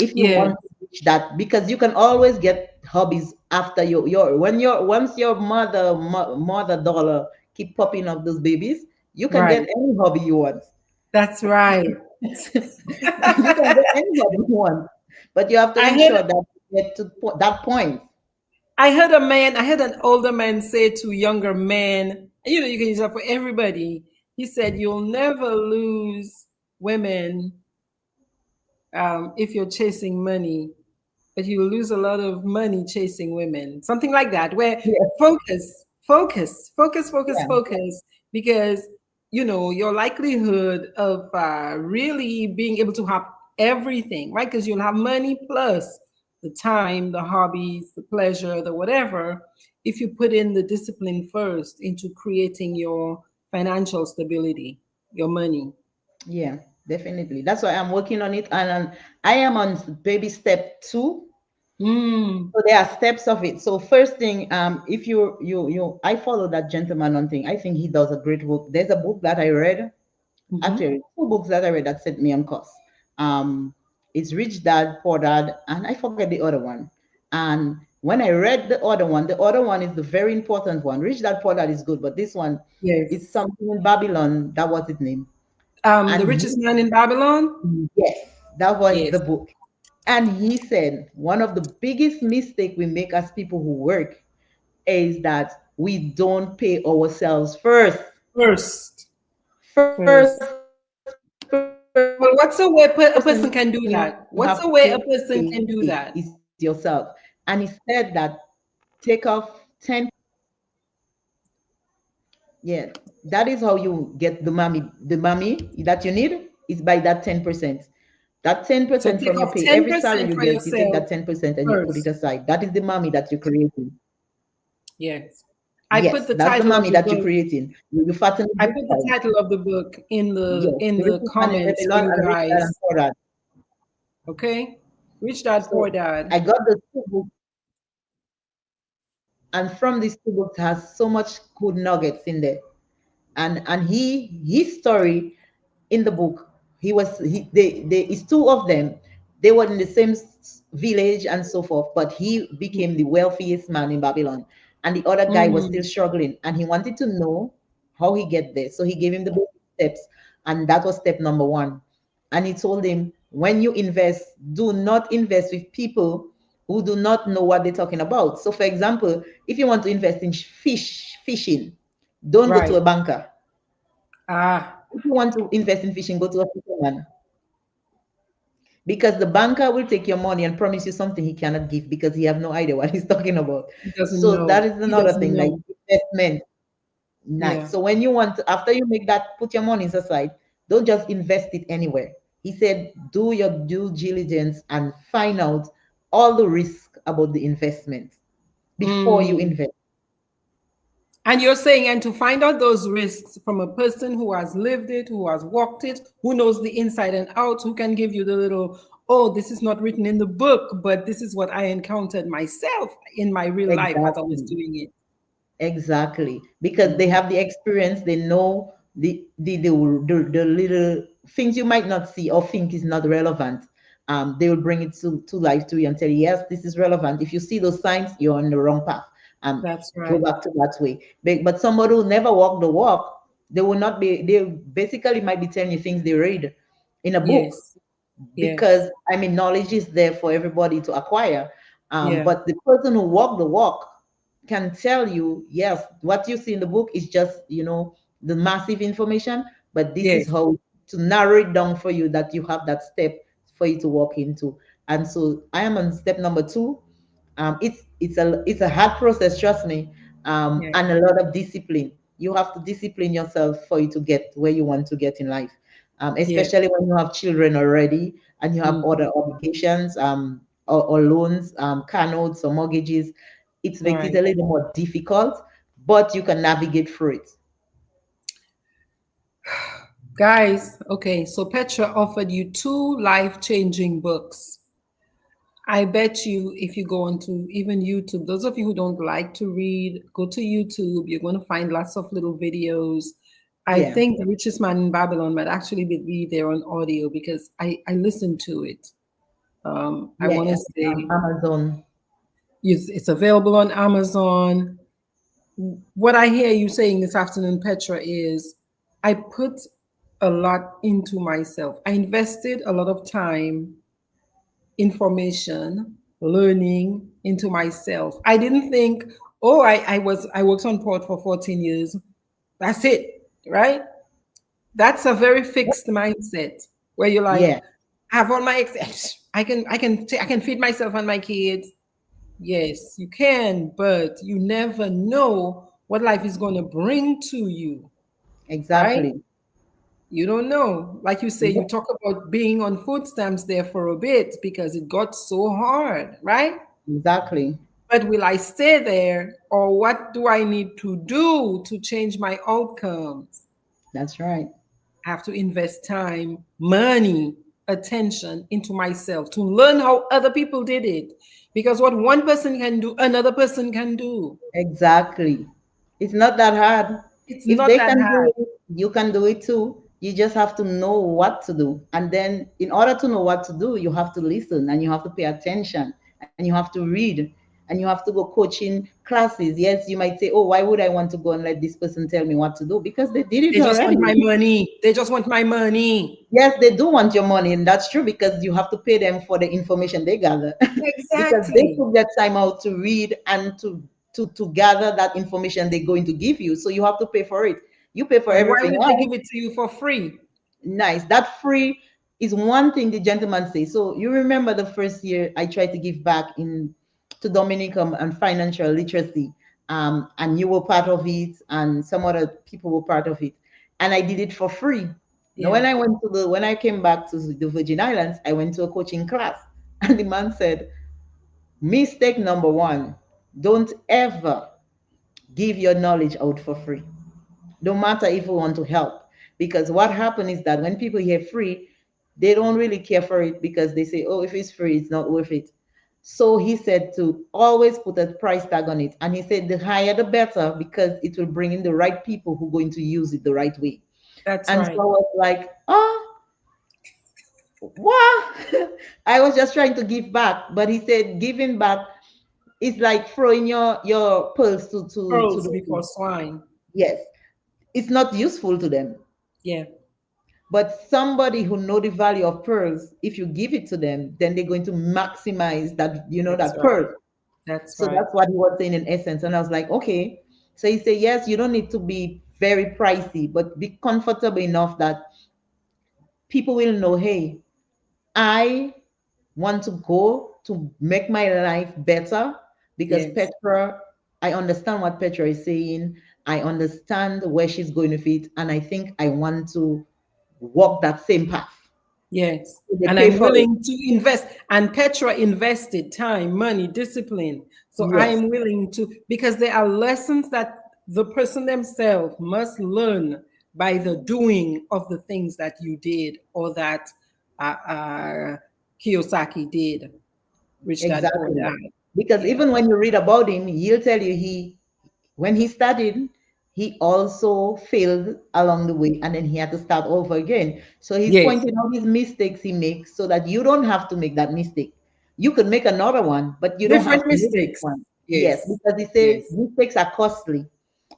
if you Yes, want to reach that, because you can always get hobbies after your when your once your mother dollar keep popping up those babies, you can right. get any hobby you want. That's right. You can get any hobby you want, but you have to I ensure heard that you get to that point. I heard an older man say to younger men, you can use that for everybody. He said, "You'll never lose women if you're chasing money, but you'll lose a lot of money chasing women." Something like that, where Yeah, yeah, focus, because your likelihood of really being able to have everything, right? Because you'll have money plus the time, the hobbies, the pleasure, the whatever, if you put in the discipline first into creating your financial stability, your money. yeah, definitely. That's why I'm working on it, and I am on baby step 2. Mm, So there are steps of it. So first thing, if I follow that gentleman on thing. I think he does a great book. There's a book that I read, hmm. actually two books that I read that sent me on course. Um, it's Rich Dad, Poor Dad, and I forget the other one. And when I read the other one is the very important one. Rich Dad, Poor Dad is good, but this one is Yes. something in Babylon. That was his name. The And richest man in Babylon. yes, that was the Yes. book. And he said one of the biggest mistake we make as people who work is that we don't pay ourselves first. First. First First. person you have to Well, pay what's a way a is person can do yourself. that? And What's he a way a said person that can do that? take off 10%. Yeah, that is how you get the money. The money that you need is by that 10%. That So 10% take from your off pay, every salary 10% you for get, you take yourself that 10% and you put it first. aside. That is the money that you're creating. Yes. I put Yes, the that's the title of money the that you're book. creating. You fatten I the put the side. title of the book Yes, in the the richest man in comments for Babylon you and rich dad and guys. poor dad. Okay? Rich Dad So Poor Dad. I got the two books, and from these two books has so much good nuggets in there. And his story in the book, he was he they it's two of them. They were in the same village and so forth, but he became the wealthiest man in Babylon, and the other guy was still Mm, struggling, and he wanted to know how he get there. So he gave him the basic steps, and that was step number one. And he told him, when you invest, do not invest with people who do not know what they're talking about. So, for example, if you want to invest in fishing, don't go to a right. banker. Ah, If you want to invest in fishing, go to a fisherman, because the banker will take your money and promise you something he cannot give because he have no idea what he's talking about. he doesn't So that know. is He another doesn't thing, like know. investment. Nice. Yeah. So when you want to, after you make that, put your money aside, don't just invest it anywhere. He said, do your due diligence and find out all the risk about the investment before you Mm. invest. And you're saying, and to find out those risks from a person who has lived it, who has walked it, who knows the inside and out, who can give you the little, oh, this is not written in the book, but this is what I encountered myself in my real life as I was Exactly. doing it. Exactly, because they Mhm. have the experience, they know the little things you might not see or think is not relevant. They will bring it to life to you and tell you, yes, this is relevant. If you see those signs, you're on the wrong path. That's Go right. back to that way. But somebody who never walked the walk, they will not be. They basically might be telling you things they read in a book, Yes. because Yes. I mean knowledge is there for everybody to acquire. Yeah. But the person who walked the walk can tell you, yes, what you see in the book is just, the massive information, but this is Yes. how to narrow it down for you, that you have that step for you to walk into. And so I am on step number two. It's a hard process, trust me, Yeah. and a lot of discipline. You have to discipline yourself for you to get where you want to get in life, Yeah. especially when you have children already and you have Mhm. other obligations, or loans, car notes or mortgages. It makes it Right. a little more difficult, but you can navigate through it. Guys, okay, so Petra offered you two life-changing books. I bet you if you go onto even YouTube, those of you who don't like to read, go to YouTube. You're going to find lots of little videos. I Yeah, think The Richest Man in Babylon might actually be there on audio because I listened to it. I yeah, want to say Amazon. it's available on Amazon. What I hear you saying this afternoon, Petra, is I put a lot into myself. I invested a lot of time, information, learning into myself. I didn't think, oh, I worked on port for 14 years. That's it, right? That's a very fixed mindset where you're like, Yeah, I have all my I can feed myself and my kids. Yes, you can, but you never know what life is going to bring to you, right? exactly. You don't know. Like you say, you Yep, talk about being on food stamps there for a bit because it got so hard, right? exactly. But will I stay there or what do I need to do to change my outcomes? That's right. I have to invest time, money, attention into myself to learn how other people did it. Because what one person can do, another person can do. Exactly. It's not that hard. It's If not they that can do hard. it, you can do it too. You just have to know what to do. And then, in order to know what to do, you have to listen and you have to pay attention and you have to read. and you have to go coaching classes. Yes, you might say, oh, why would I want to go and let this person tell me what to do? Because they did it They just already. want my money. They just want my money. Yes, they do want your money, and that's true because you have to pay them for the information they gather. Because they Exactly. took that time out to read and to gather that information they're going to give you. So you have to pay for it. You pay for And why everything would they else. give it to you for free? Nice. That free is one thing the gentleman says. So you remember the first year I tried to give back in to Dominica and financial literacy. And you were part of it, and some other people were part of it. And I did it for free. Now, Yeah, when I came back to the Virgin Islands, I went to a coaching class, and the man said, mistake number one, don't ever give your knowledge out for free. No matter if we want to help. Because what happens is that when people hear free, they don't really care for it because they say, oh, if it's free, it's not worth it. So he said to always put a price tag on it. And he said the higher the better because it will bring in the right people who are going to use it the right way. that's And so right. I was like, oh, what? I was just trying to give back. But he said giving back is like throwing your pearls to Pearls the before sea. swine. Yes. It's not useful to them. Yeah, But somebody who know the value of pearls, if you give it to them, then they're going to maximize that, that's that right. pearl. That's So right. that's what he was saying in essence. And I was like, okay. So he said, yes, you don't need to be very pricey, but be comfortable enough that people will know, hey, I want to go to make my life better because Yes. Petra, I understand what Petra is saying. I understand where she's going with it. And I think I want to walk that same path. Yes. So they And pay I'm for it. willing to invest. And Petra invested time, money, discipline. So I Yes, am willing to, because there are lessons that the person themselves must learn by the doing of the things that you did or that Kiyosaki did, Rich Dad Poor exactly. Dad. Because Yeah. even when you read about him, he'll tell you when he started, he also failed along the way and then he had to start over again. So he's Yes. pointing out his mistakes he makes so that you don't have to make that mistake. You could make another one, but you don't have Different to make this mistakes. one. Yes, Yes. because he says Yes. mistakes are costly.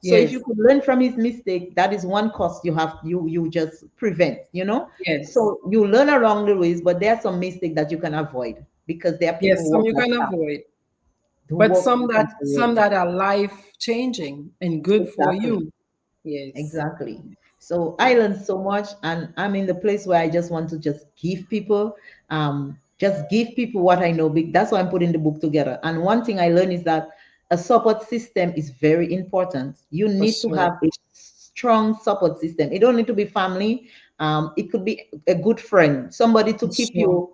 So if Yes. you could learn from his mistake, that is one cost you just prevent. Yes. So you learn along the ways, but there are some mistakes that you can avoid because there are people Yes. who Some walk you that can path, avoid. who But walk some that the some road. that are life changing and good for Exactly. you. Yes. Exactly. So I Yes. learned so much, and I'm in the place where I just want to just give people what I know. That's why I'm putting the book together. And one thing I learned is that a support system is very important. You For need to sure. have a strong support system. It don't need to be family. It could be a good friend, somebody to For keep sure. you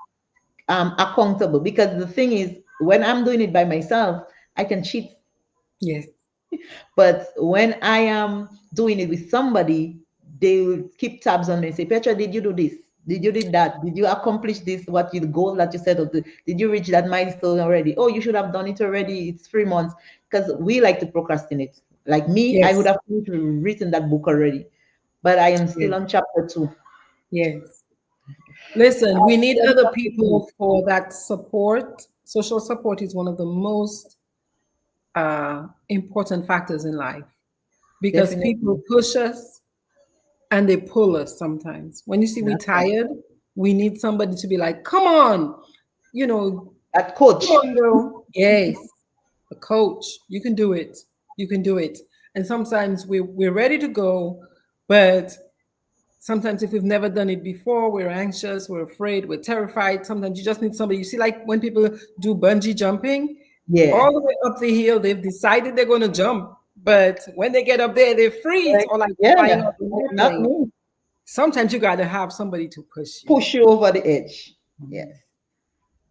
accountable. Because the thing is, when I'm doing it by myself, I can cheat. Yes. But when I am doing it with somebody, they will keep tabs on me and say, Petra, did you do this? Did you did that? Did you accomplish this? What you the goal that you set up to? Did you reach that milestone already? Oh, you should have done it already. It's 3 months. Because we like to procrastinate. Like me, I would Yes. have written that book already. But I am still Yes. on chapter 2. Yes. Listen, we I'm need still on other chapter 2. people for that support. Social support is one of the most important factors in life because people Definitely. push us and they pull us sometimes. When you see we That's right. tired, we need somebody to be like, come on, you know, That come coach. on, girl. Yes, a coach. You can do it. You can do it. And sometimes we're ready to go, but sometimes if we've never done it before, we're anxious, we're afraid, we're terrified. Sometimes you just need somebody. You see, like when people do bungee jumping, Yeah. all the way up the hill, they've decided they're going to jump. But when they get up there, they freeze Like, or like flying yeah. out the Not airplane. me. Sometimes you got to have somebody to push you. Push you over the edge. Yes,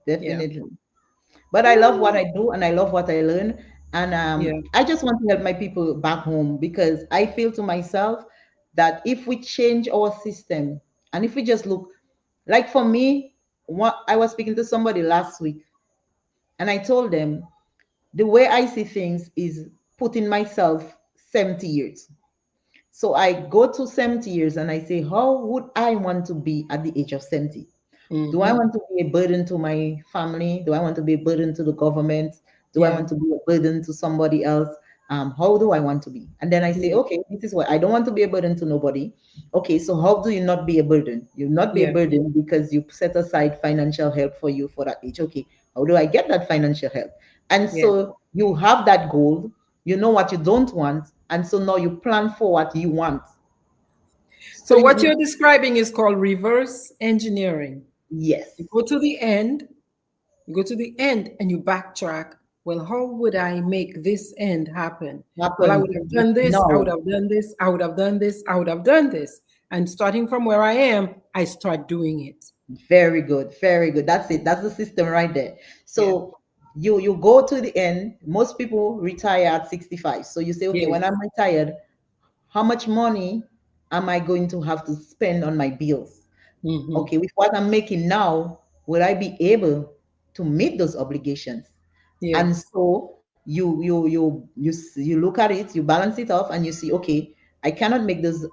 Yeah. definitely. But I love what Woo. I do and I love what I learn. And Yeah. I just want to help my people back home because I feel to myself that if we change our system and if we just look, like for me, what I was speaking to somebody last week and I told them the way I see things is putting myself 70 years. So I go to 70 years and I say, how would I want to be at the age of 70? Do I Mm-hmm. want to be a burden to my family? Do I want to be a burden to the government? Do I Yeah. want to be a burden to somebody else? How do I want to be? And then I say, Yeah. okay, this is what I don't want to be a burden to nobody. Okay, so how do you not be a burden? You not be a Yeah. burden because you set aside financial help for you for that age. Okay, how do I get that financial help? And Yeah. so you have that goal, you know what you don't want, and so now you plan for what you want. So So what you you're describing is called reverse engineering. yes, You go to the end, you go to the end and you backtrack. Well, how would I make this end happen? Well, I would happen have done this, I would now. have done this, I would have done this, I would have done this. And starting from where I am, I start doing it. Very good, very good. That's it. That's the system right there. Yeah. So you go to the end. Most people retire at 65. So you say, okay, when Yes. I'm retired, how much money am I going to have to spend on my bills? Hmm. Okay, with what I'm making now, will I be able to meet those obligations? And Yes. so you look at it, you balance it off, and you see, okay, I cannot make those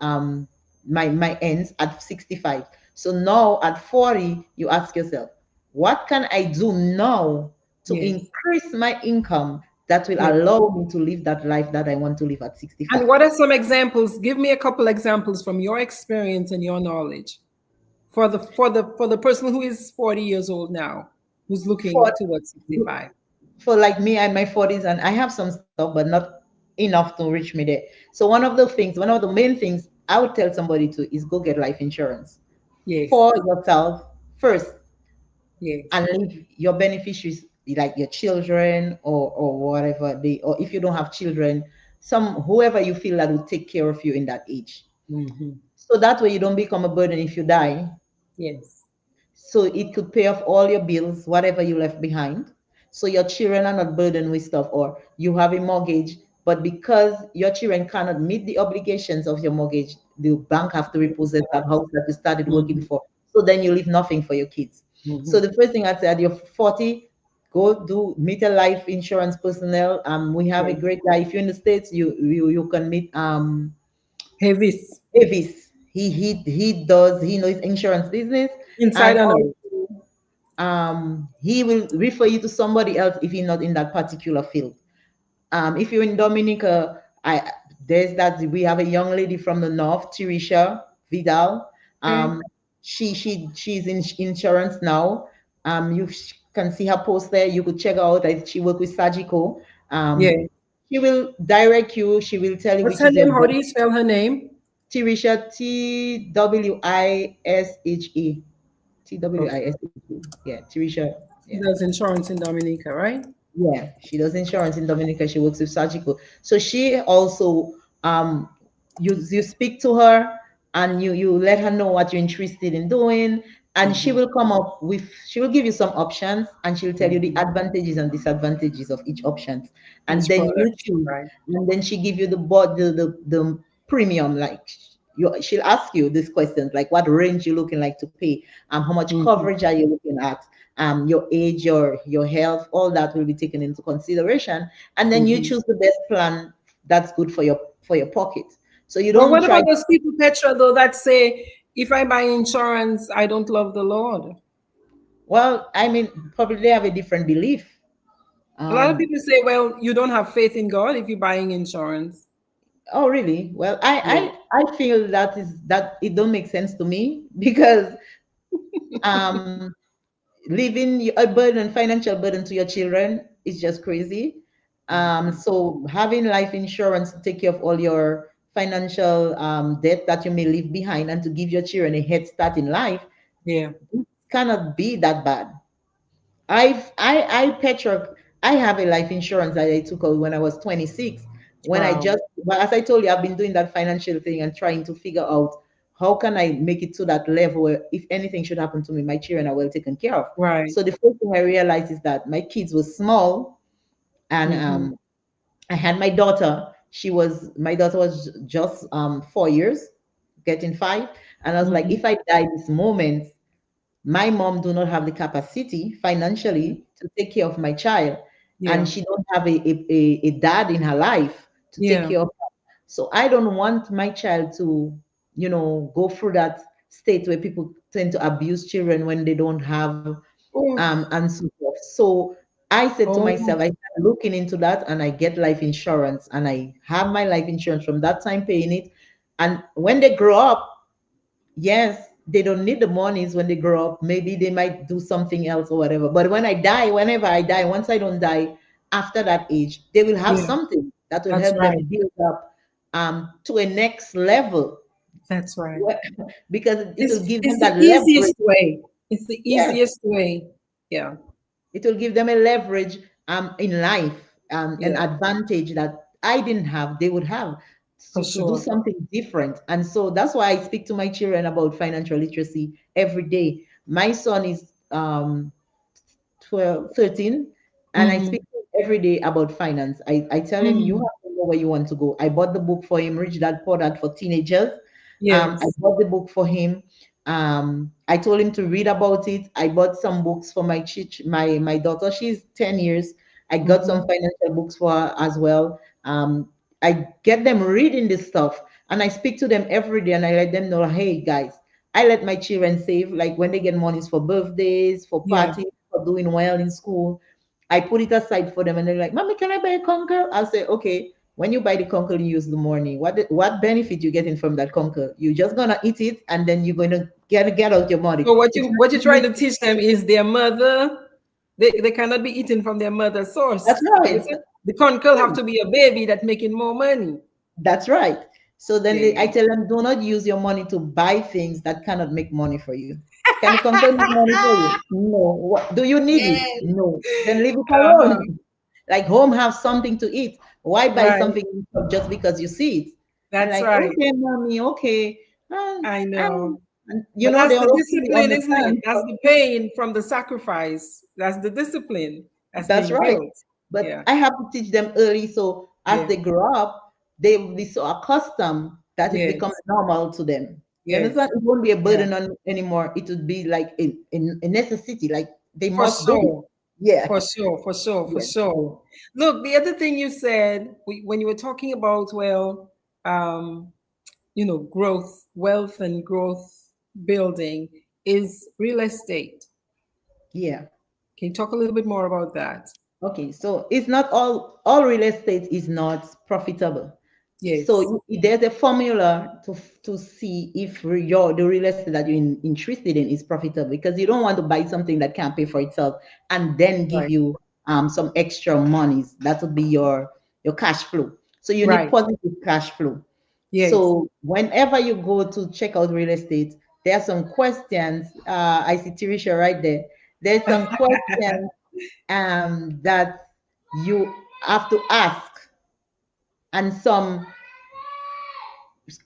my ends at 65. So now at 40, you ask yourself, what can I do now to Yes. increase my income that will Yes. allow me to live that life that I want to live at And 65? what are some examples? Give me a couple examples from your experience and your knowledge for the person who is 40 years old now, who's looking For towards 65. for like me, I'm in my 40s and I have some stuff, but not enough to reach me there. So one of the main things I would tell somebody to is go get life insurance Yes. for yourself first Yes. and leave your beneficiaries like your children or whatever they, or if you don't have children, some whoever you feel that will take care of you in that age. Hmm. So that way you don't become a burden if you die. Yes. So it could pay off all your bills, whatever you left behind. So your children are not burdened with stuff, or you have a mortgage, but because your children cannot meet the obligations of your mortgage, the bank have to repossess that house that you started working Hmm. for. So then you leave nothing for your kids. So Hmm. the first thing I'd say at you're 40, go do meet a life insurance personnel. We have a Yes. great guy. If you're in the States, you can meet Heavis. Davis. He knows insurance business, Inside and and out. also he will refer you to somebody else if you're not in that particular field. If you're in Dominica, I there's that we have a young lady from the north, Teresha Vidal. Okay. Um, she's in insurance now. You can see her post there. You could check her out. She work with Sajiko. Um, Yeah. she will direct you. She will tell you What's which her is your name? How best. do you spell her name? Teresha Twishe. Okay. Twishe. Yeah, Teresha. She Yeah. does insurance in Dominica, right? Yeah, she does insurance in Dominica. She works with surgical. So she also you speak to her and you let her know what you're interested in doing, and she Hmm. will come up with she will give you some options and she'll tell you the Hmm. advantages and disadvantages of each options. And Each then you product, choose, right? and then she give you the board the premium, like she'll ask you these questions like what range you're looking like to pay, how much Hmm. coverage are you looking at, your age, your health, all that will be taken into consideration, and then you Hmm. choose the best plan that's good for your pocket. So you Well, don't what try. about those people, Petra, though, that say, if I buy insurance, I don't love the Lord? Well, I mean, probably they have a different belief. A lot of Um, people say, well, you don't have faith in God if you're buying insurance. oh, really? Well, Yeah. I feel that it don't make sense to me because um, leaving a burden, financial burden to your children is just crazy. Mhm. So having life insurance to take care of all your financial debt that you may leave behind and to give your children a head start in life Yeah. cannot be that bad. Petra, I have a life insurance that I took out when I was 26. Wow. Well, as I told you, I've been doing that financial thing and trying to figure out how can I make it to that level where if anything should happen to me, my children are well taken care of. Right. So the first thing I realized is that my kids were small, and Hmm. I had my daughter was just 4 years, getting 5, and I was like, Hmm. if I die this moment, my mom do not have the capacity financially to take care of my child, and Yeah. she don't have a dad in her life to take Yeah. care of her. So I don't want my child to go through that state where people tend to abuse children when they don't have Oh, and so forth. So I said to myself, Oh, I started looking into that and I get life insurance and I have my life insurance from that time paying it. And when they grow up, yes, they don't need the monies when they grow up. Maybe they might do something else or whatever. But when I die, whenever I die, once I don't die after that age, they will have yeah, something that will that's help them right. build up to a next level. That's right. Because it will give It's them the that leverage. easiest way. It's the Yes, easiest way. Yeah, it will give them a leverage in life, an yeah, advantage that I didn't have, they would have for to do sure. something different. And so that's why I speak to my children about financial literacy every day. My son is 12, 13, and I Mm-hmm. speak to him every day about finance. I tell him, you Mm-hmm. have to know where you want to go. I bought the book for him, Rich Dad Poor Dad for teenagers. I Yes. bought the book for him. I told him to read about it. I bought some books for my daughter. She's 10 years. I got some Mm-hmm. financial books for her as well. I get them reading this stuff and I speak to them every day and I let them know, hey guys, I let my children save, like when they get monies for birthdays, for Yeah. parties, for doing well in school. I put it aside for them and they're like, Mommy, can I buy a conker? I'll say, okay, when you buy the conker, you use the money. What benefit you getting from that conker? You're just gonna eat it and then you're gonna get out your money. So It's not what you're trying really- to teach them is their mother. They cannot be eaten from their mother's that's source. right. Is it? The uncle have to be a baby that making more money. That's right. So then There I you tell them, do not use your money to buy things that cannot make money for you. Can the conquer make money for you? No. What, do you go. need it? Yes. No. Then leave it Uh-huh. alone. Like home have something to eat. Why buy Right. something just because you see it? And That's like, right. okay, mommy, okay. I And, know. and But they that's the don't really discipline, isn't it? understand. That's the pain from the sacrifice. That's the discipline that's That's being right. built. But Yeah. I have to teach them early so as Yeah. they grow up, they will be so accustomed that it becomes Yes. normal to them. You understand? Yes. It won't be a Yeah. burden on anymore. It would be like a necessity, like they For must do it. sure. Yeah. For sure. For sure. For Yeah. sure. Look, the other thing you said when you were talking about, well, um, growth, wealth and growth building is real estate. Yeah. Can you talk a little bit more about that? Okay, so it's not all real estate is not profitable. So Yes. there's a formula to see if the real estate that you're interested in is profitable because you don't want to buy something that can't pay for itself and then give Right. you some extra monies. That would be your cash flow. So you need Right. positive cash flow. Yes. So whenever you go to check out real estate, there are some questions. I see Tirisha right there. There's some questions that you have to ask and some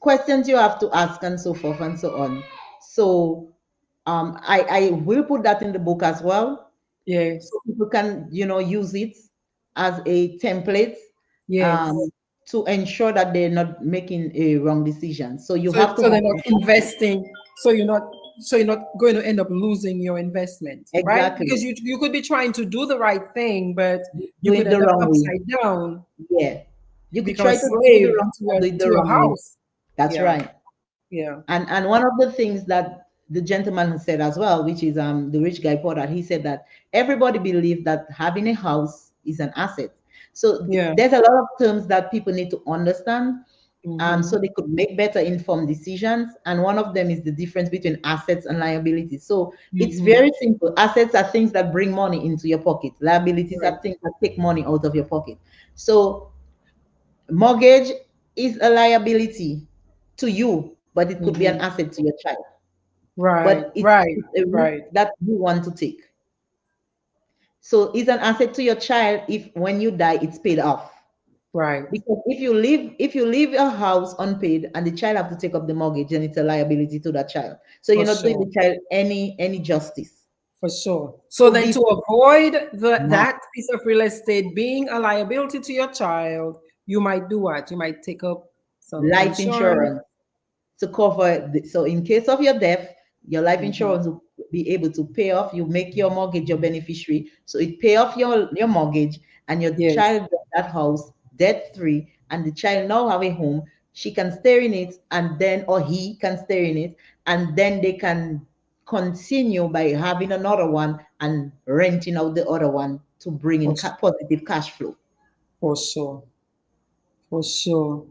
questions you have to ask and so forth and so on. So I will put that in the book as well Yes. so people can use it as a template Yes. um, to ensure that they're not making a wrong decision. So you have to So have they're not investing. So you're not going to end up losing your investment, right? exactly Because you could be trying to do the right thing, but you doing could it the end up wrong way. upside down, Yeah, you could become a try to do it the slave wrong to way and do it the your wrong way. house. That's Yeah. right. Yeah. And one of the things that the gentleman said as well, which is the rich guy Porter, he said that everybody believes that having a house is an asset. So Yeah. there's a lot of terms that people need to understand, Mm-hmm. so they could make better informed decisions. And one of them is the difference between assets and liabilities. So it's Mm-hmm. very simple. Assets are things that bring money into your pocket. Liabilities Right. are things that take money out of your pocket. So mortgage is a liability to you, but it could be an Mm-hmm. asset to your child. Right. But it's, Right. it's a risk Right. that you want to take. So it's an asset to your child if when you die, it's paid off. Right. Because if you leave a house unpaid and the child have to take up the mortgage, then it's a liability to that child. So For you're not doing sure. the child any justice. For sure. So So then to avoid yeah, that piece of real estate being a liability to your child, you might do what? You might take up some life insurance. insurance to cover so in case of your death, your life Hmm. insurance will be able to pay off. You make your mortgage your beneficiary, so it pay off your mortgage, and your Yes. child get that house debt free, and the child now have a home. She can stay in it, and then or he can stay in it, and then they can continue by having another one and renting out the other one to bring For, in positive cash flow. for sure. For sure.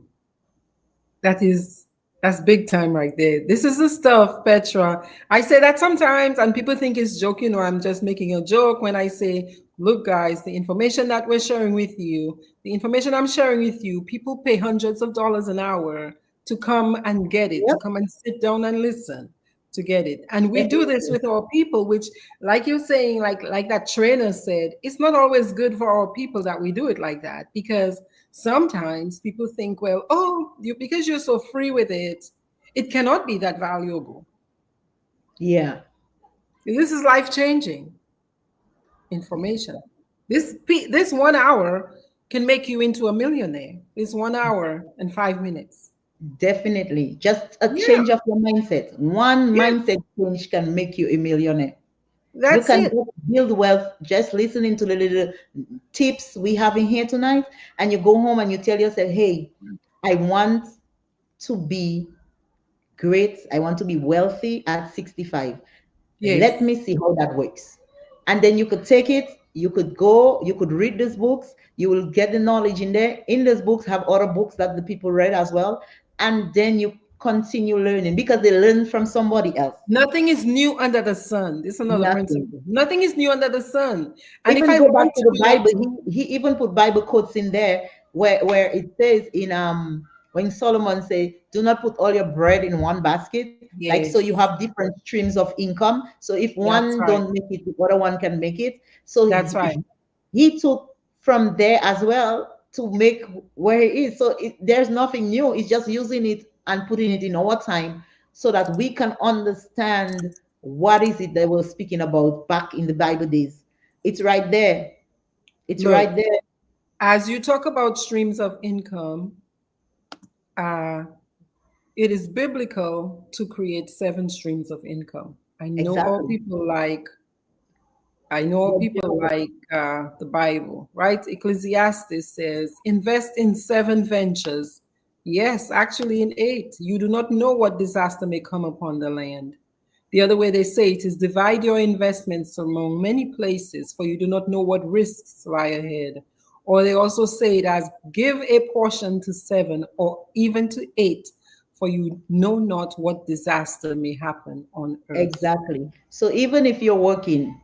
That is that's big time right there. This is the stuff, Petra. I say that sometimes, and people think it's joking or I'm just making a joke when I say, look, guys, the information that we're sharing with you, the information I'm sharing with you, people pay hundreds of dollars an hour to come and get it, to Yep, come and sit down and listen to get it. And we do this definitely. with our people, which, like you're saying, like that trainer said, it's not always good for our people that we do it like that, because sometimes people think, well, oh, you because you're so free with it, it cannot be that valuable. Yeah. This is life changing information. This 1 hour can make you into a millionaire. This 1 hour and 5 minutes. Definitely. Just a Yeah, change of your mindset. One yeah, mindset change can make you a millionaire. You that's can it. just build wealth just listening to the little tips we have in here tonight. And you go home and you tell yourself, hey, I want to be great. I want to be wealthy at 65. Let Yes. me see how that works. And then you could take it, you could go, you could read these books, you will get the knowledge in there. In these books, have other books that the people read as well. And then you continue learning because they learn from somebody else. Nothing is new under the sun. This is another Nothing. principle. Nothing is new under the sun. And if Even I go back want to to the be Bible. He even put Bible quotes in there where it says in when Solomon say, "Do not put all your bread in one basket." Like so, you yes, have different streams of income. So if that's one right. don't make it, the other one can make it. So That's right. he took from there as well to make where he is. So there's nothing new. It's just using it and putting it in our time so that we can understand what is it that we're speaking about back in the Bible days. It's right there. It's right Look, there. as you talk about streams of income, uh, it is biblical to create 7 streams of income. I know all Exactly. people like I know Let's people do it. like the Bible, right? Ecclesiastes says, invest in 7 ventures. Yes, actually in 8. You do not know what disaster may come upon the land. The other way they say it is divide your investments among many places, for you do not know what risks lie ahead. Or they also say it as give a portion to 7 or even to 8, for you know not what disaster may happen on earth. Exactly. So even if you're working,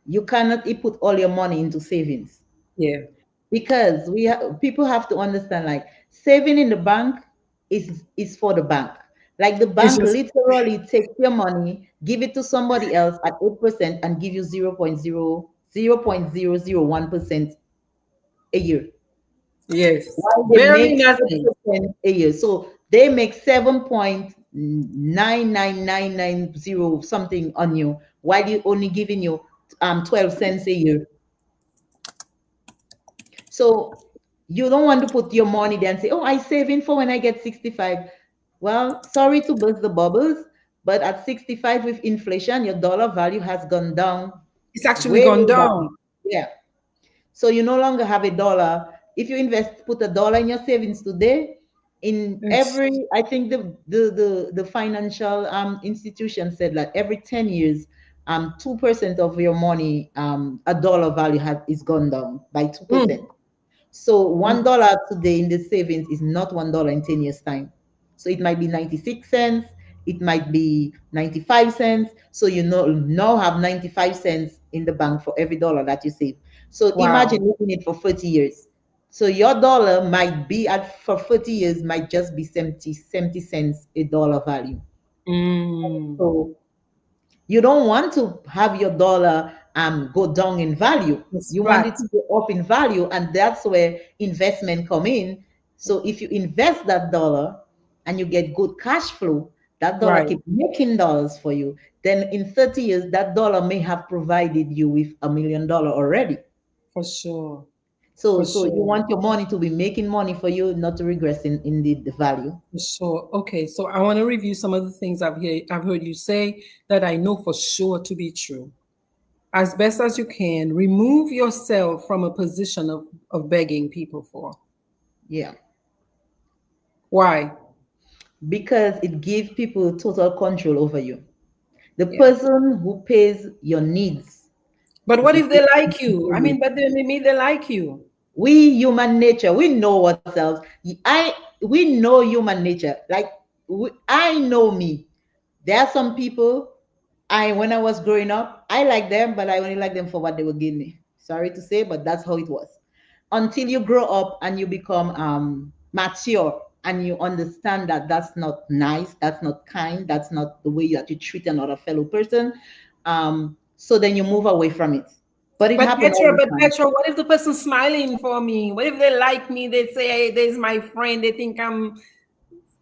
you cannot put all your money into savings Yeah. because people have to understand like saving in the bank is for the bank. Like the It's bank just literally takes your money, give it to somebody else at 8% and give you 0.001% a year. yes, While they barely make nothing. 8% a year. So they make 7.99990 something on you, while you only giving you 12 cents a year. So you don't want to put your money there and say, oh, I saving for when I get 65. Well, sorry to burst the bubbles, but at 65 with inflation, your dollar value has gone down, It's actually way gone down. down. Yeah. So you no longer have a dollar. If you put a dollar in your savings today, in It's, every, I think the financial institution said that every 10 years, 2% of your money, a dollar value is gone down by 2%. mm, So mm, $1 today in the savings is not $1 in 10 years time. So it might be 96 cents, it might be 95 cents. So you know now have 95 cents in the bank for every dollar that you save. So wow. imagine making it for 30 years. So your dollar might be at for 30 years might just be 70 cents a dollar value. Mm, So you don't want to have your dollar go down in value. it's You want it flat. to go up in value, and that's where investment come in. So if you invest that dollar and you get good cash flow, that dollar Right, keep making dollars for you. Then in 30 years, that dollar may have provided you with $1 million already. for sure. For So you sure. want your money to be making money for you, not to regress in the value. For sure. Okay, so I want to review some of the things I've heard you say that I know for sure to be true. As best as you can, remove yourself from a position of begging people for. Yeah. Why? Because it gives people total control over you. The Yeah. person who pays your needs But If what you if they take like something you? for I you. mean, but they like you. We human nature, we know ourselves. We know human nature. Like I know me. There are some people I when I was growing up, I like them, but I only like them for what they will give me. Sorry to say, but that's how it was. Until you grow up and you become mature and you understand that that's not nice, that's not kind, that's not the way that you treat another fellow person. So then you move away from it. But it happened all the But time. Petra, what if the person's smiling for me? What if they like me? They say, hey, there's my friend. They think I'm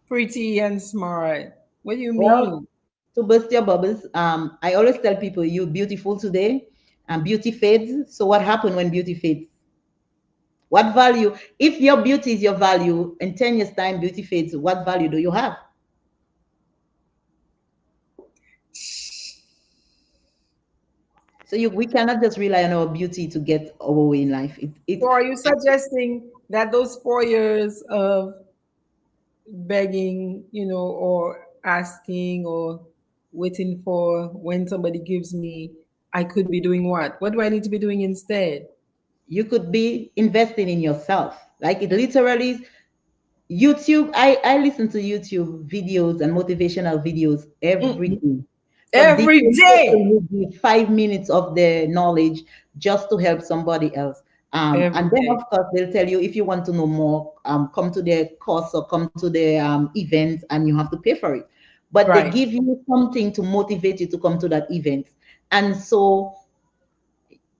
pretty and smart. What do you Well, mean? to burst your bubbles, I always tell people you're beautiful today and beauty fades. So what happened when beauty fades? What value? If your beauty is your value, in 10 years' time, beauty fades, what value do you have? So we cannot just rely on our beauty to get our way in life. So are you suggesting that those 4 years of begging, or asking or waiting for when somebody gives me, I could be doing what? What do I need to be doing instead? you could be investing in yourself. Like it literally is YouTube. I listen to YouTube videos and motivational videos every Mm. day. Some Every different day. people will give 5 minutes of their knowledge just to help somebody else. Every And then day. of course they'll tell you if you want to know more, come to their course or come to their event and you have to pay for it. But they Right. give you something to motivate you to come to that event. And so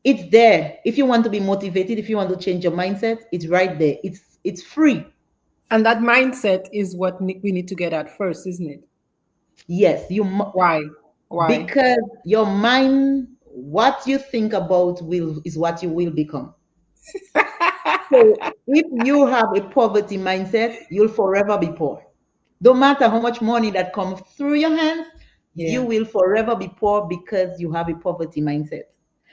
it's there. If you want to be motivated, if you want to change your mindset, it's right there. It's free. And that mindset is what we need to get at first, isn't it? Yes, Why? Why? because your mind, what you think about will is what you will become. So if you have a poverty mindset, you'll forever be poor. No matter how much money that comes through your hands, you Yeah. will forever be poor because you have a poverty mindset.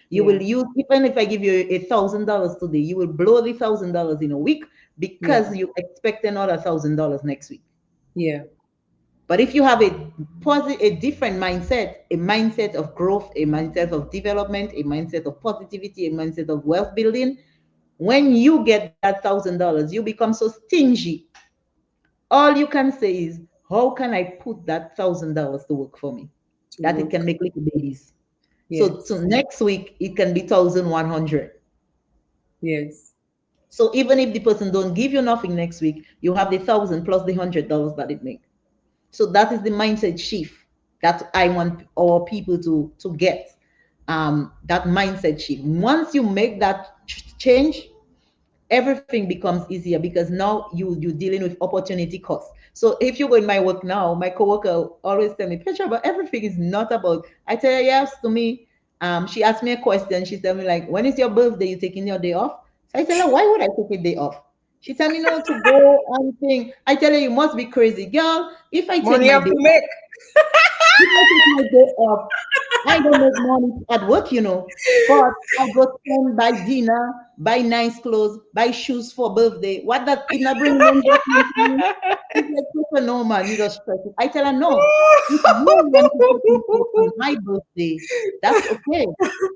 You Yeah. will use, even if I give you $1,000 today, you will blow the $1,000 in a week Yeah. because you expect another $1,000 next week. Yeah. But if you have a different mindset, a mindset of growth, a mindset of development, a mindset of positivity, a mindset of wealth building, when you get that $1,000, you become so stingy. All you can say is, how can I put that $1,000 to work for me? To That it can work. make little babies. So Yes. next week it can be 1,100. Yes. So even if the person don't give you nothing next week, you have the 1,000 plus the $100 that it makes. So that is the mindset shift that I want our people to get. That mindset shift. Once you make that change, everything becomes easier because now you're dealing with opportunity cost. So if you go in my work now, my coworker always tell me, Petra, but everything is not about. I tell her yes to me. She asked me a question. She tell me like, when is your birthday? You taking your day off? So I tell her, why would I take a day off? She tell me no to go and thing. I tell her you must be crazy, girl. If I take Money my have day to off, make. if I take my day off, I don't make money at work. But I go spend buy dinner, buy nice clothes, buy shoes for birthday. What that it not bring no investment to me? She's like, "Papa, no man, you just stress it." I tell her no. If you want to take me out on my birthday, that's okay.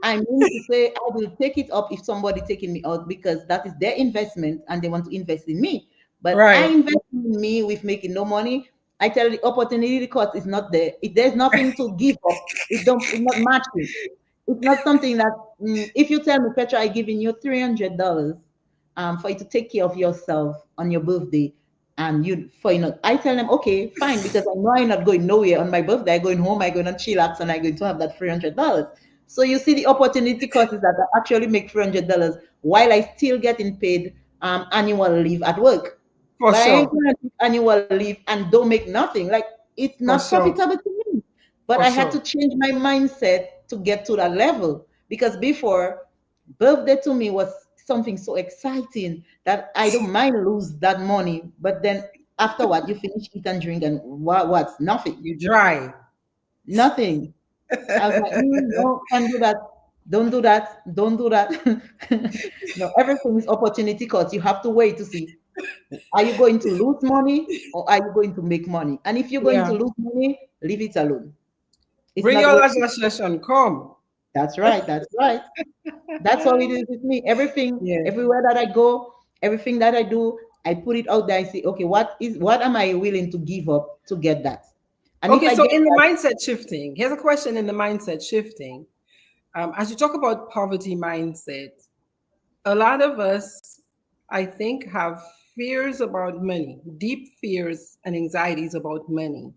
I mean to say I will take it up if somebody taking me out because that is their investment and they want to invest in me. But I Right. invest in me with making no money. I tell the opportunity cost is not there. If there's nothing to give up, it's not matching. It's not something that if you tell me, Petra, I giving you $300 for you to take care of yourself on your birthday, and I tell them, okay, fine, because I know I'm not going nowhere on my birthday. I'm going home, I'm going to chillax, and I'm going to have that $300. So you see, the opportunity cost is that I actually make $300 while I still getting paid annual leave at work. For But I ain't sure. gonna take annual leave and don't make nothing. Like it's For not sure. profitable to me. But For I had to sure. change my mindset to get to that level because before birthday to me was something so exciting that I don't mind lose that money. But then afterward, you finish eat and drink and what's nothing, You dry. nothing. I was like, no, can't do that. Don't do that. Don't do that. No, everything is opportunity cost. You have to wait to see, are you going to lose money or are you going to make money? And if you're going to Yeah. lose money, leave it alone. It's Bring not your worth leisure it. session. Come. That's right. That's right. That's how it is with me. Everything, Yeah. everywhere that I go, everything that I do, I put it out there. I say, okay, what am I willing to give up to get that? And if Okay, I so get in the that, mindset shifting, here's a question in the mindset shifting. As you talk about poverty mindset, a lot of us, I think, have fears about money, deep fears and anxieties about money.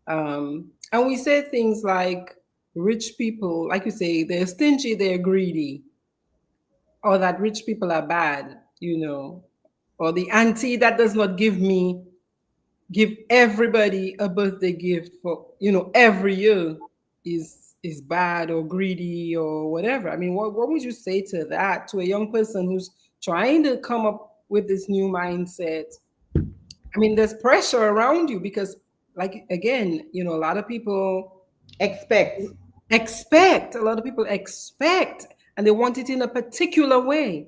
And we say things like rich people, like you say, they're stingy, they're greedy, or that rich people are bad, or the auntie that does not give everybody a birthday gift for every year is bad or greedy or whatever. I mean, what would you say to that, to a young person who's trying to come up with this new mindset? I mean, there's pressure around you because, like, again, a lot of people expect. expect, a lot of people expect, and they want it in a particular way.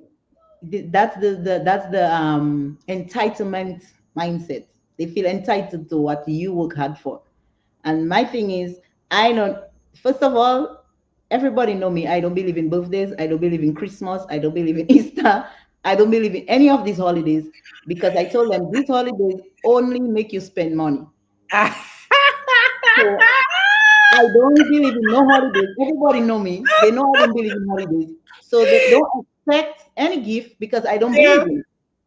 That's the entitlement mindset. They feel entitled to what you work hard for. And my thing is, I don't. First of all, everybody know me. I don't believe in birthdays. I don't believe in Christmas. I don't believe in Easter. I don't believe in any of these holidays because I told them these holidays only make you spend money. So I don't believe in no holidays. Everybody know me. They know I don't believe in holidays. So they don't expect any gift because I don't Yeah. believe in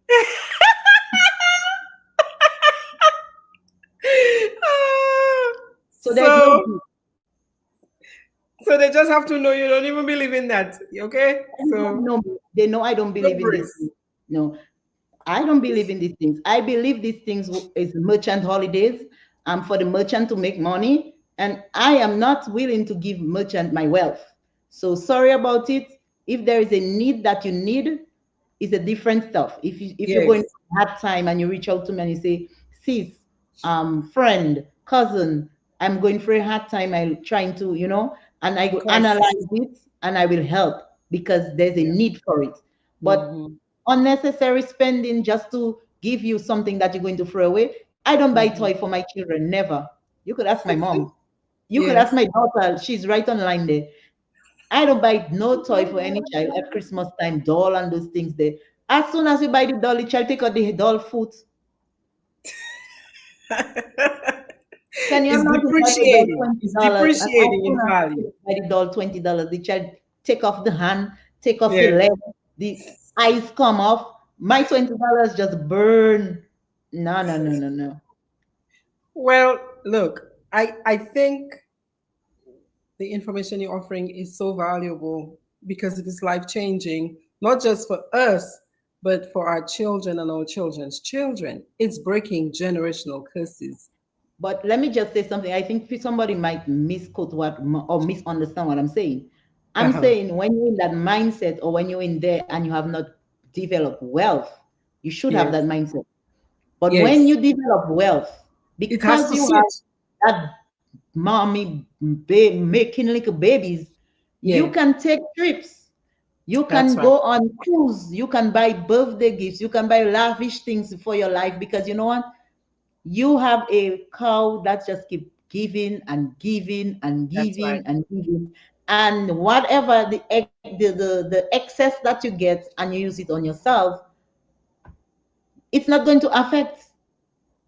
it. So there's no so gift. so they just have to know you don't even believe in that. Okay, Everybody so know me. They know I don't no believe in these worries. things. No, I don't believe in these things. I believe these things is merchant holidays. For the merchant to make money, and I am not willing to give merchant my wealth. So sorry about it. If there is a need that you need, it's a different stuff. If you're going Yes. to have time and you reach out to me and you say, sis, friend, cousin, I'm going for a hard time. I'm trying to, and I Of go course. analyze it and I will help because there's a Yeah. need for it. But Mm-hmm. unnecessary spending just to give you something that you're going to throw away. I don't buy Mm-hmm. toy for my children, never. You could ask my mom. You could ask Yes. my daughter. She's right online there. I don't buy no toy for any child at Christmas time, doll and those things there. As soon as you buy the doll, the child take out the doll foot. Can you It's imagine buying the doll depreciating. It's $20 and as depreciating soon in as value. you buy the doll $20, the child take off the hand, take off the Yeah. leg, the eyes come off. My $20 just burn. No, no, no, no, no. Well, look, I think the information you're offering is so valuable because it is life changing, not just for us, but for our children and our children's children. It's breaking generational curses. But let me just say something. I think somebody might misquote or misunderstand what I'm saying. I'm Uh-huh. saying when you're in that mindset or when you're in there and you have not developed wealth, you should have Yes. that mindset. But when Yes. you develop wealth, It has because to you have switch. that mommy making little babies, you Yeah. can take trips. You That's can right. go on cruise. You can buy birthday gifts. You can buy lavish things for your life because you know what? You have a cow that just keep giving and giving and That's right. giving and giving. And whatever the excess that you get and you use it on yourself, it's not going to affect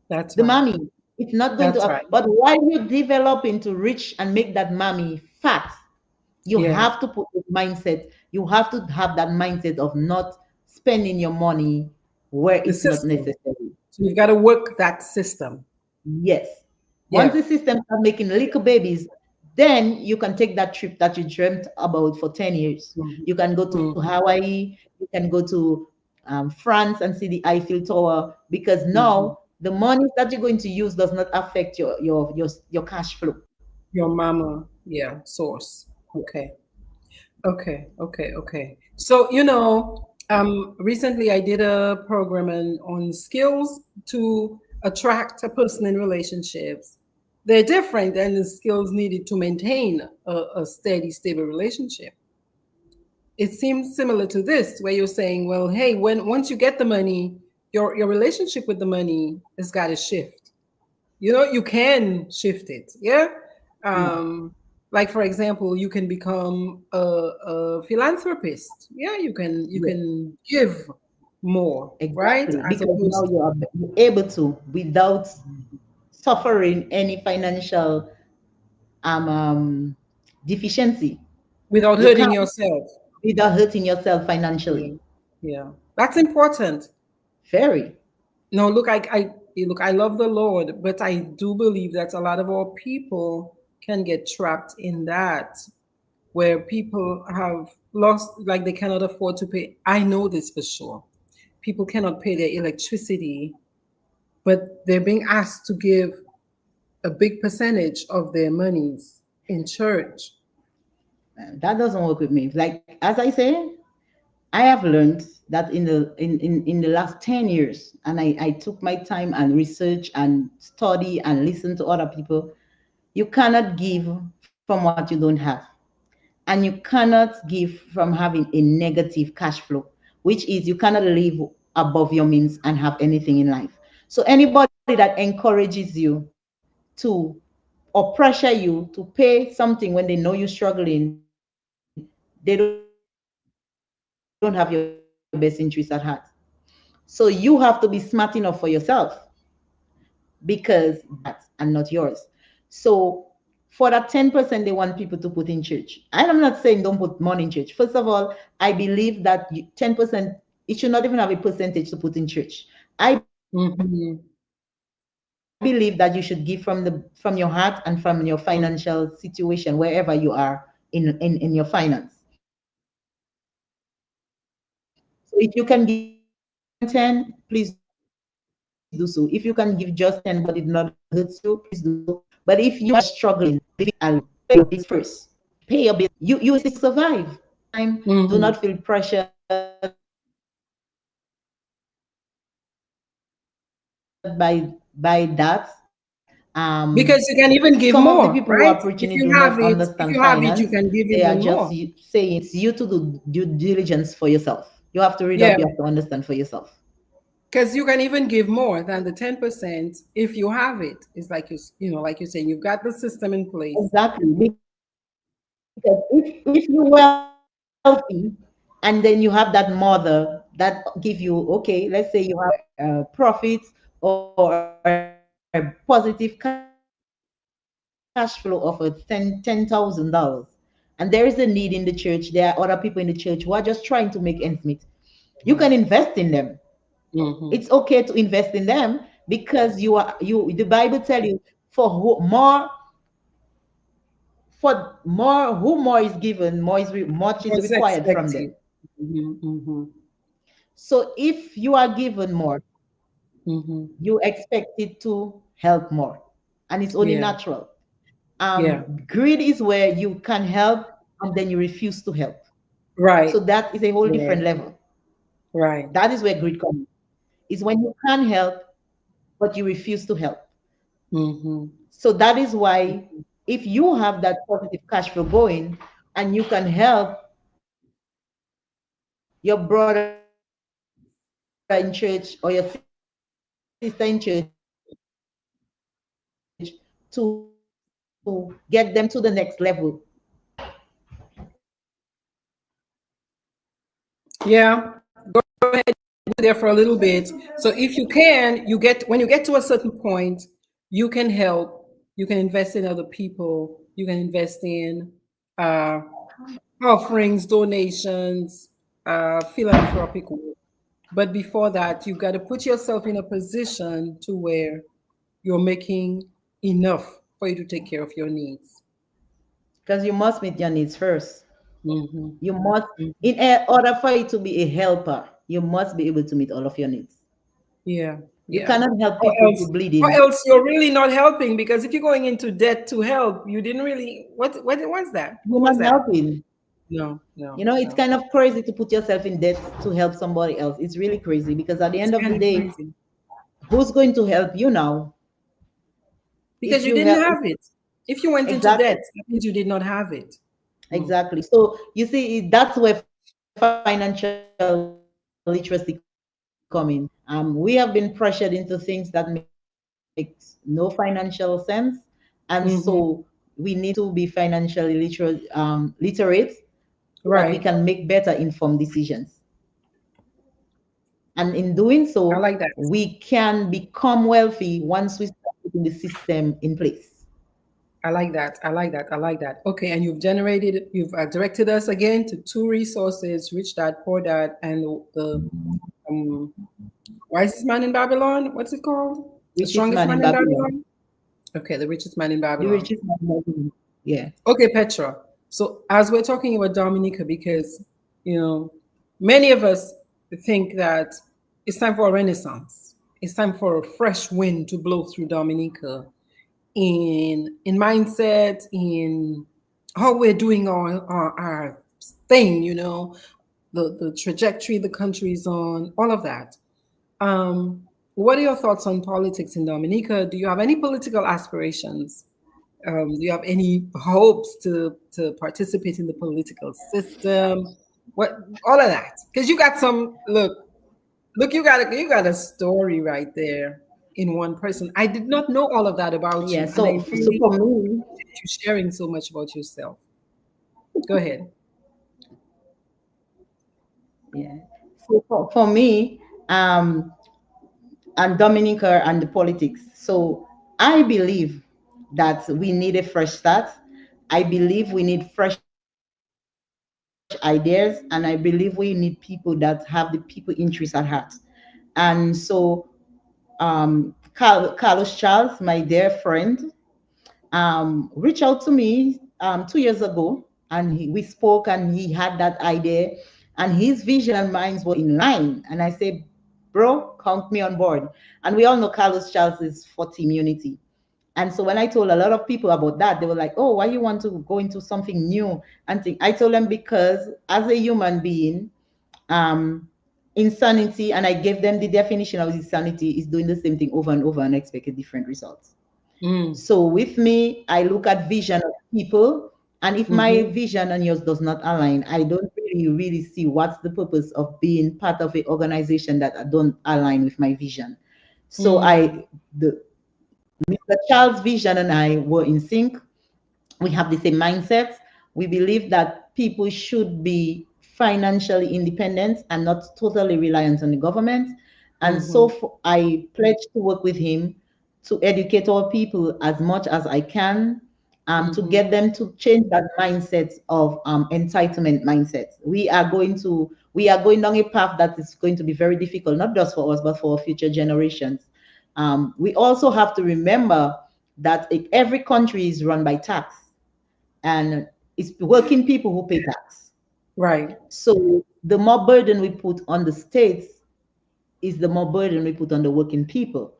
That's the right. mommy. It's not going to That's right. but while you develop into rich and make that mommy fat, you Yeah. have to put this mindset. You have to have that mindset of not spending your money where The it's not system. necessary. So you've got to work that system. Yes. Once Yeah. the system start making little babies, then you can take that trip that you dreamt about for 10 years. Mhm. You can go to Mhm. Hawaii, you can go to France and see the Eiffel Tower because Mhm. now the money that you're going to use does not affect your cash flow. Your mama, yeah, source. Okay. Okay. So, recently I did a program on skills to attract a person in relationships. They're different than the skills needed to maintain a steady, stable relationship. It seems similar to this, where you're saying, well, hey, once you get the money, your relationship with the money has got to shift. You can shift it. Yeah. Yeah. Um, Like for example, you can become a philanthropist. Yeah, you Yes, can give more, right? exactly. As Because now opposed you're able to without suffering any financial deficiency. without You hurting can't yourself. without hurting yourself Yeah, financially. yeah, that's important. Very. No, look, look, I love the Lord, but I do believe that a lot of our people can get trapped in that, where people have lost, like they cannot afford to pay. I know this for sure. People cannot pay their electricity, but they're being asked to give a big percentage of their monies in church. That doesn't work with me. Like as I say, I have learned that in the last 10 years, and I took my time and research and study and listen to other people. You cannot give from what you don't have. And you cannot give from having a negative cash flow, which is you cannot live above your means and have anything in life. So anybody that encourages you to or pressure you to pay something when they know you're struggling, they don't have your best interest at heart. So you have to be smart enough for yourself, because that is yours and not yours. So for that 10% they want people to put in church. And I'm not saying don't put money in church. First of all, I believe that 10%, it should not even have a percentage to put in church. I believe that you should give Hmm. from your heart and from your financial situation wherever you are in your finance. So if you can give 10, please do so. If you can give just 10 but it not hurts you, please do so. But if you are struggling, living alone, pay your bills first. You will still survive. At the same time, do Hmm. not feel pressured by that. Because you can even give Some of the more, people who are right? preaching it do not If understand you have it, you finance. can give They are even just more. saying it's you to do due diligence for yourself. You have to read Yeah, up, you have to understand for yourself. because you can even give more than the 10% if you have it. It's like you know, like you're saying, you've got the system in place. Exactly. Because if you're wealthy and then you have that mother that give you, okay, let's say you have profits or a positive cash flow of a $10,000, and there is a need in the church. There are other people in the church who are just trying to make ends meet. You can invest in them. It's okay to invest in Hmm. them because the Bible tell you for more who more is given, much is What's required from them. expected? Hmm. Hmm. So if you are given more, Hmm. you expected to help more, and it's only Yeah, natural. yeah, Greed is where you can help and then you refuse to help. right, So that is a whole right, different level. right. That is where greed comes. Is when you can help but you refuse to help. Hmm. So that is why if you have that positive cash flow going and you can help your brother in church or your sister in church to get them to the next level, you will feel Yeah, there for a little bit. So if you can, you get when you get to a certain point, you can help. You can invest in other people. You can invest in uh, offerings, donations, philanthropic work. But before that, you've got to put yourself in a position to where you're making enough for you to take care of your needs. because you must meet your needs first. Hmm. You must, Hmm. in order for you to be a helper, you must be able to meet all of your needs. Yeah, You yeah. cannot help Or people else, to or bleeding. else you're really not helping because if you're going into debt to help, you didn't really. What was that? Who You're was not that? helping. No, no, It's no. kind of crazy to put yourself in debt to help somebody else. It's really crazy because at the It's end of the kind of day, crazy who's going to help you now because if you you didn't help? have it. If you went into Exactly. debt, that means you did not have it. Mm. Exactly. So you see, that's where financial literacy come in. We have been pressured into things that makes no financial sense, and so we have to learn how to we need to be financially literate so that we Right. can make better informed decisions. And in doing I so, like that. we can become wealthy once we start putting the system in place. I like that. I like that. I like that. Okay, and you've directed us again to two resources: Rich Dad, Poor Dad, and the um, wisest man in Babylon. What's it called? The Richest strongest man man in in Babylon. Babylon. Okay, the richest man in The Babylon. richest man in Babylon. Yeah. Okay, Petra. So as we're talking about Dominica, because you know, many of us think that it's time for a renaissance. It's time for a fresh wind to blow through Dominica in mindset, in how we're doing our thing, the trajectory the country's on, all of that. What are your thoughts on politics in Dominica? Do you have any political aspirations? Do you have any hopes to participate in the political system? What all of that? Because you got some look, you got a story right there in one person. I did not know all of that about Yeah. you, and I So really for me, appreciate you sharing so much about yourself. Go ahead. yeah. So for me, and Dominica and the politics. So I believe that we need a fresh start. I believe we need fresh ideas, and I believe we need people that have the people interest at heart. And so, Carlos Charles, my dear friend, reached out to me 2 years ago, and we spoke, and he had that idea, and his vision and minds were in line. And I said, bro, count me on board. And we all know Carlos Charles is for team unity. And so when I told a lot of people about that, they were like, oh, why you want to go into something new? And I told them, because as a human being, um, insanity, and I gave them the definition of insanity, is doing the same thing over and over and expect different results. Mm. So with me, I look at vision of people, and if my Mm-hmm. vision and yours does not align, I don't really see what's the purpose of being part of an organization that don't align with my vision. So Mm. the Mr. Charles' vision and I were in sync. We have the same mindset. We believe that people should be financially independent and not totally reliant on the government. And Mm-hmm. so I pledge to work with him to educate our people as much as I can, to Mm-hmm. get them to change that mindset of entitlement mindset. We are going down a path that is going to be very difficult, not just for us, but for future generations. We also have to remember that every country is run by tax, and it's working people who pay tax. Right. So the more burden we put on the states is the more burden we put on the working people,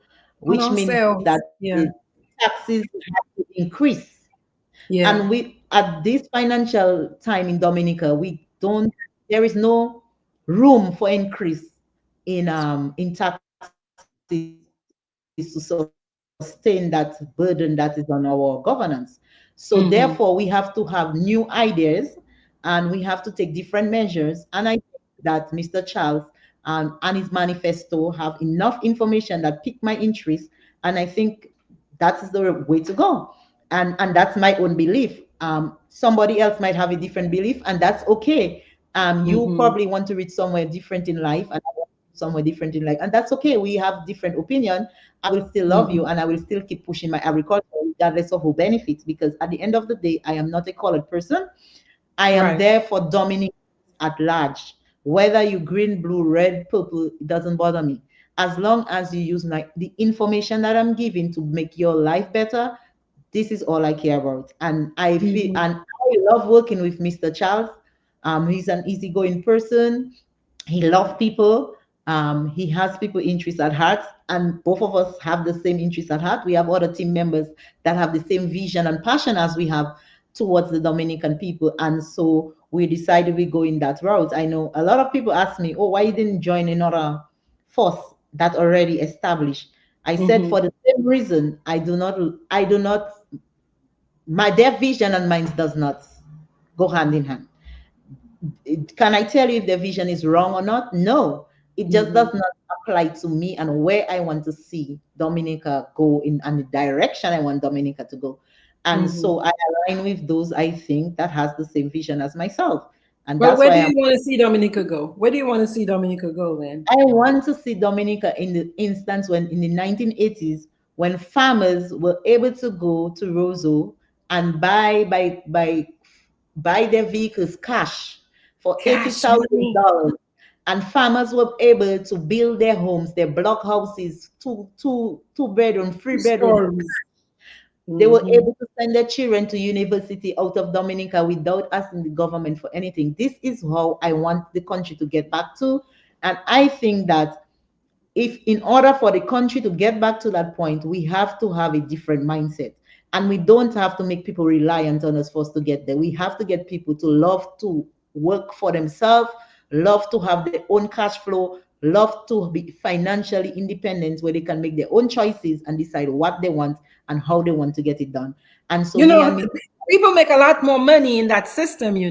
On which means that ourselves. the Yeah. taxes have to increase. Yeah. And we, at this financial time in Dominica, we don't, there is no room for increase in taxes to sustain that burden that is on our governance. So therefore, we have to have new Mm-hmm. ideas, and we have to take different measures. And I think that Mr. Charles and his manifesto have enough information that piqued my interest, and I think that is the way to go. And that's my own belief. Somebody else might have a different belief, and that's okay. You probably want Mm-hmm. to reach somewhere different in life, and I want to reach somewhere different in life, and that's okay. We have different opinion. I will still love you, and Mm-hmm. I will still keep pushing my agriculture regardless of who benefits, because at the end of the day, I am not a colored person. I am Right. there for Dominic at large. Whether you green, blue, red, purple, it doesn't bother me. As long as you use the information that I'm giving to make your life better, this is all I care about. And I feel, Mm-hmm. and I love working with Mr. Charles. He's an easygoing person. He loves people. He has people interests at heart, and both of us have the same interests at heart. We have other team members that have the same vision and passion as we have towards the Dominican people, and so we decided we go in that route. I know a lot of people ask me, "Oh, why you didn't join another force that already established?" I said, Mm-hmm. for the same reason. I do not. My Their vision and mine does not go hand in hand. Can I tell you if the vision is wrong or not? No, it just Mm-hmm. does not apply to me and where I want to see Dominica go in, and the direction I want Dominica to go. And Mhm. so I align with those I think that has the same vision as myself. And But that's where why do I'm you want to see Dominica go? Where do you want to see Dominica go then? I want to see Dominica in the instance when in the 1980s, when farmers were able to go to Roseau and buy their vehicles cash for eighty Cash thousand money, dollars, and farmers were able to build their homes, their block houses, two bedroom, three bedroom. stories. They were Hmm. able to send their children to university out of Dominica without asking the government for anything. This is how I want the country to get back to. And I think that if in order for the country to get back to that point, we have to have a different mindset. And we don't have to make people reliant on us for us to get there. We have to get people to love to work for themselves, love to have their own cash flow, love to be financially independent where they can make their own choices and decide what they want and how they want to get it done. And so You me know, and me, people make a lot more money in that system, that you're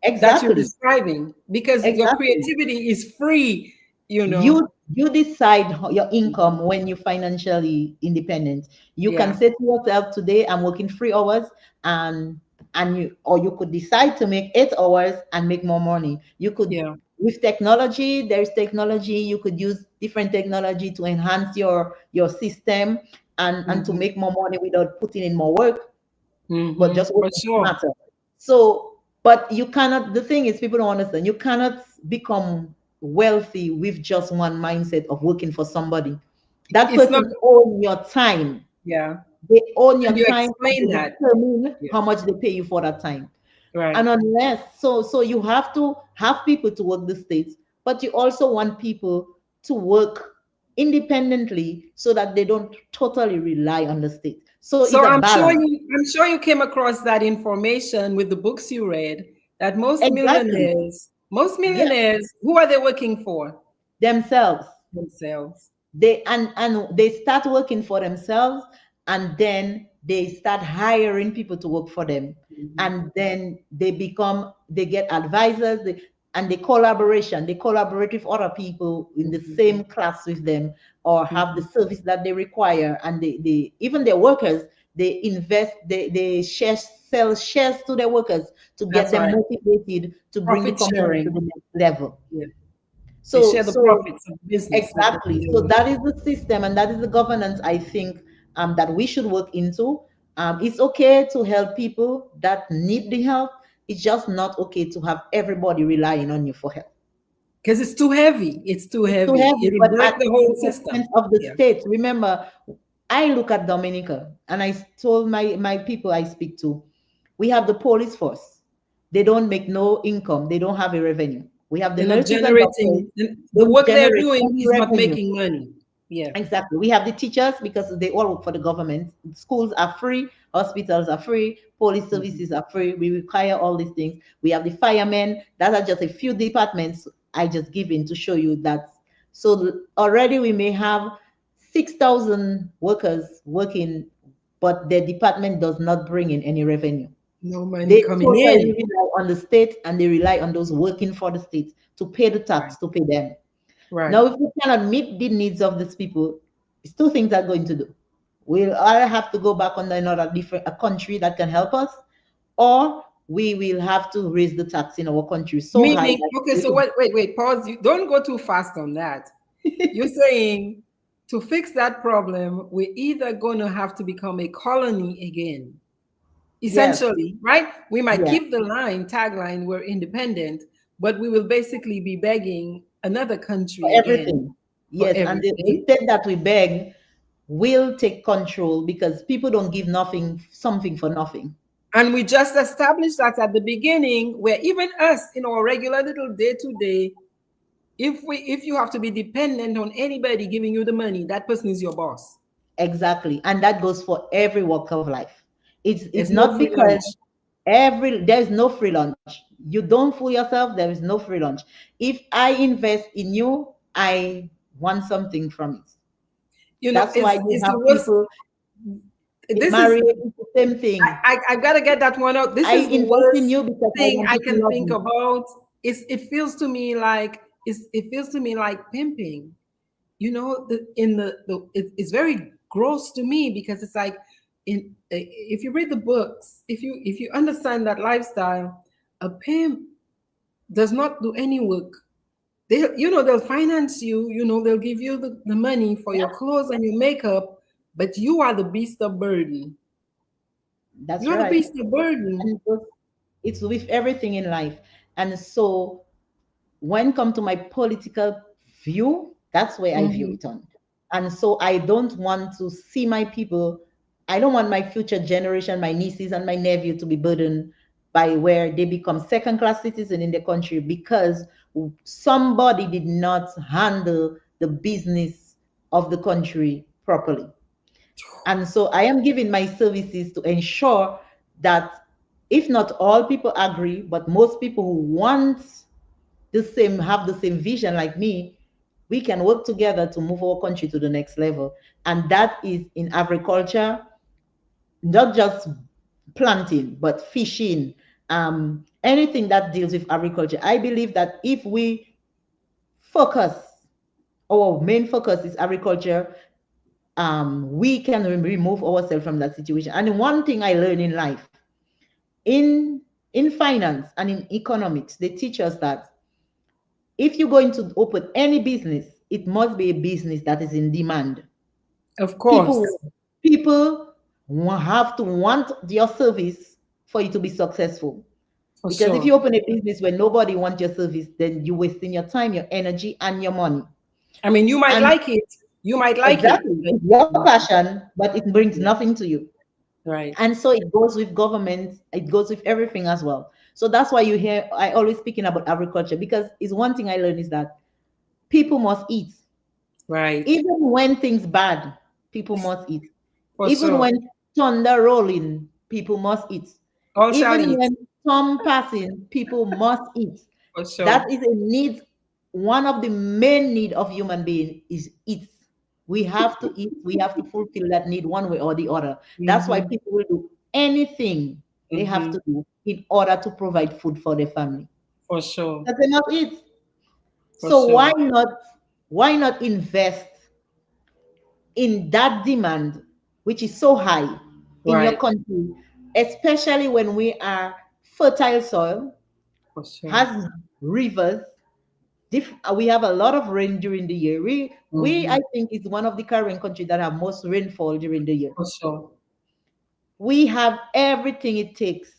exactly, describing because your exactly. creativity is free, you know. You decide your income when you're financially independent. You can Yeah, say to yourself, today I'm working 3 hours, and you could decide to make 8 hours and make more money. You could, yeah. with technology, there's technology. You could use different technology to enhance your system and to Hmm. make more money without putting in more work, but Hmm. just For working sure. smarter. So, but you cannot, the thing is, people don't understand, you cannot become wealthy with just one mindset of working for somebody. That It's not, person own your time. yeah. They own your And you time and explain they that. determine Yeah, how much they pay you for that time. right. And unless, so you have to have people to work the states, but you also want people to work independently so that they don't totally rely on the state. So it's So a balance. I'm sure you came across that information with the books you read that Exactly. most Yeah. millionaires, who are they working for? Themselves. Themselves. And they start working for themselves, and then they start hiring people to work for them, Mhm. and then they get advisors, and they collaborate with other people in the Mhm. same class with them, or have the Mhm. service that they require, and they even their workers, they sell shares to their workers to get That's them right. motivated to bring the Profit company to the sharing. next level. Yeah. They so share the so profits of business that they're Exactly. So doing. that is the system and that is the governance I think that we should work into. It's okay to help people that need the help. It's just not okay to have everybody relying on you for help. Because it's too heavy. It's too It's too heavy. heavy, It'll but break at the the whole expense system. of the Yeah. state. Remember, I look at Dominica and I told my people I speak to, we have the police force. They don't make no income. They don't have a revenue. We have the They're not nurses and doctors. generating, They the don't work they're generate doing any is not revenue. making money. Yeah. Exactly. We have the teachers because they all work for the government. Schools are free, hospitals are free, police Mhm. services are free. We require all these things. We have the firemen. That are just a few departments I just given to show you that. So already we may have 6,000 workers working, but their department does not bring in any revenue. No money They coming totally in. rely on the state and they rely on those working for the state to pay the Right. tax, to pay them. Right. Now, if we cannot meet the needs of these people, it's two things are going to do. We'll either have to go back on another different a country that can help us, or we will have to raise the tax in our country so high Meaning, that okay, we so could. wait, pause. You don't go too fast on that. You're saying to fix that problem, we're either going to have to become a colony again, Yes, essentially, right? We might yeah, keep the tagline, we're independent, but we will basically be begging another for country again everything. for Yes, and the everything. state that we beg will take control because people don't give nothing, something for nothing. And we just established that at the beginning, where even us in our regular little day to day, if you have to be dependent on anybody giving you the money, that person is your boss. Exactly. And that goes for every walk of life. It's There's no not free because lunch. there's no free lunch. You don't fool yourself, there is no free lunch. If I invest in you, I want something from it. You know, That's why you it's have the worst. people get This is married, it's the same thing. I gotta get that one out. This I is the invest in worst you because I thing want I you to can love think me. about. It feels to me like it feels to me like pimping. You know, it's very gross to me because it's like if you read the books, if you understand that lifestyle, a pimp does not do any work. They'll finance you, they'll give you the money for your clothes and your makeup, but you are the beast of burden. That's You are the right. beast of burden. And it's with everything in life. And so when come to my political view, that's where I view Hmm. it on. And so I don't want to see my people, I don't want my future generation, my nieces and my nephew to be burdened by where they become second class citizens in the country because somebody did not handle the business of the country properly. And so I am giving my services to ensure that if not all people agree, but most people who want have the same vision like me, we can work together to move our country to the next level. And that is in agriculture, not just planting, but fishing, anything that deals with agriculture. I believe that if we focus, our main focus is agriculture, we can remove ourselves from that situation. And one thing I learned in life, in finance and in economics, they teach us that if you're going to open any business, it must be a business that is in demand. Of People course, people have to want your service for you to be successful. for Because if you sure. open a business where nobody wants your service, then you're wasting your time, your energy, and your money. I mean, you might And like it. You might like it. exactly, But it's your passion, but it brings nothing to you. right, And so it goes with government, it goes with everything as well. So that's why you hear I always speaking about agriculture, because it's one thing I learned is that people must eat. right. Even when things bad, people must eat. For Even sure. when thunder rolling, people must eat. All shall Even eat. when storm passing, people must eat. For That sure. is a need. One of the main need of human being is eat. We have to eat. We have to fulfill that need one way or the other. That's why Hmm. people will do anything they have Hmm. to do in order to provide food for their family. For sure. Because they must eat. For So sure. why not invest in that demand, which is so high in your Right. country, especially when we are fertile soil, For sure. has rivers. We have a lot of rain during the year. We Hmm. I think is one of the Caribbean countries that have most rainfall during the year. For sure. We have everything it takes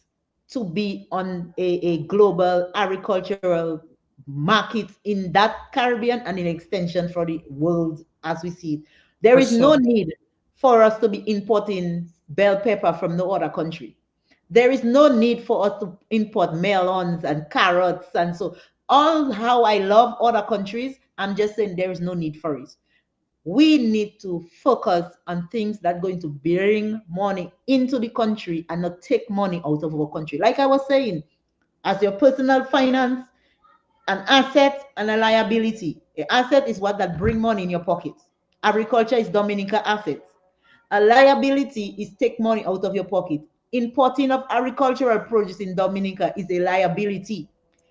to be on a global agricultural market in that Caribbean and in extension for the world as we see it. There For is no sure. need for us to be importing bell pepper from no other country. There is no need for us to import melons and carrots and so all how I love other countries. I'm just saying there is no need for it. We need to focus on things that are going to bring money into the country and not take money out of our country. Like I was saying, as your personal finance, an asset and a liability. An asset is what that bring money in your pocket. Agriculture is Dominica assets. A liability is take money out of your pocket. Importing of agricultural produce in Dominica is a liability.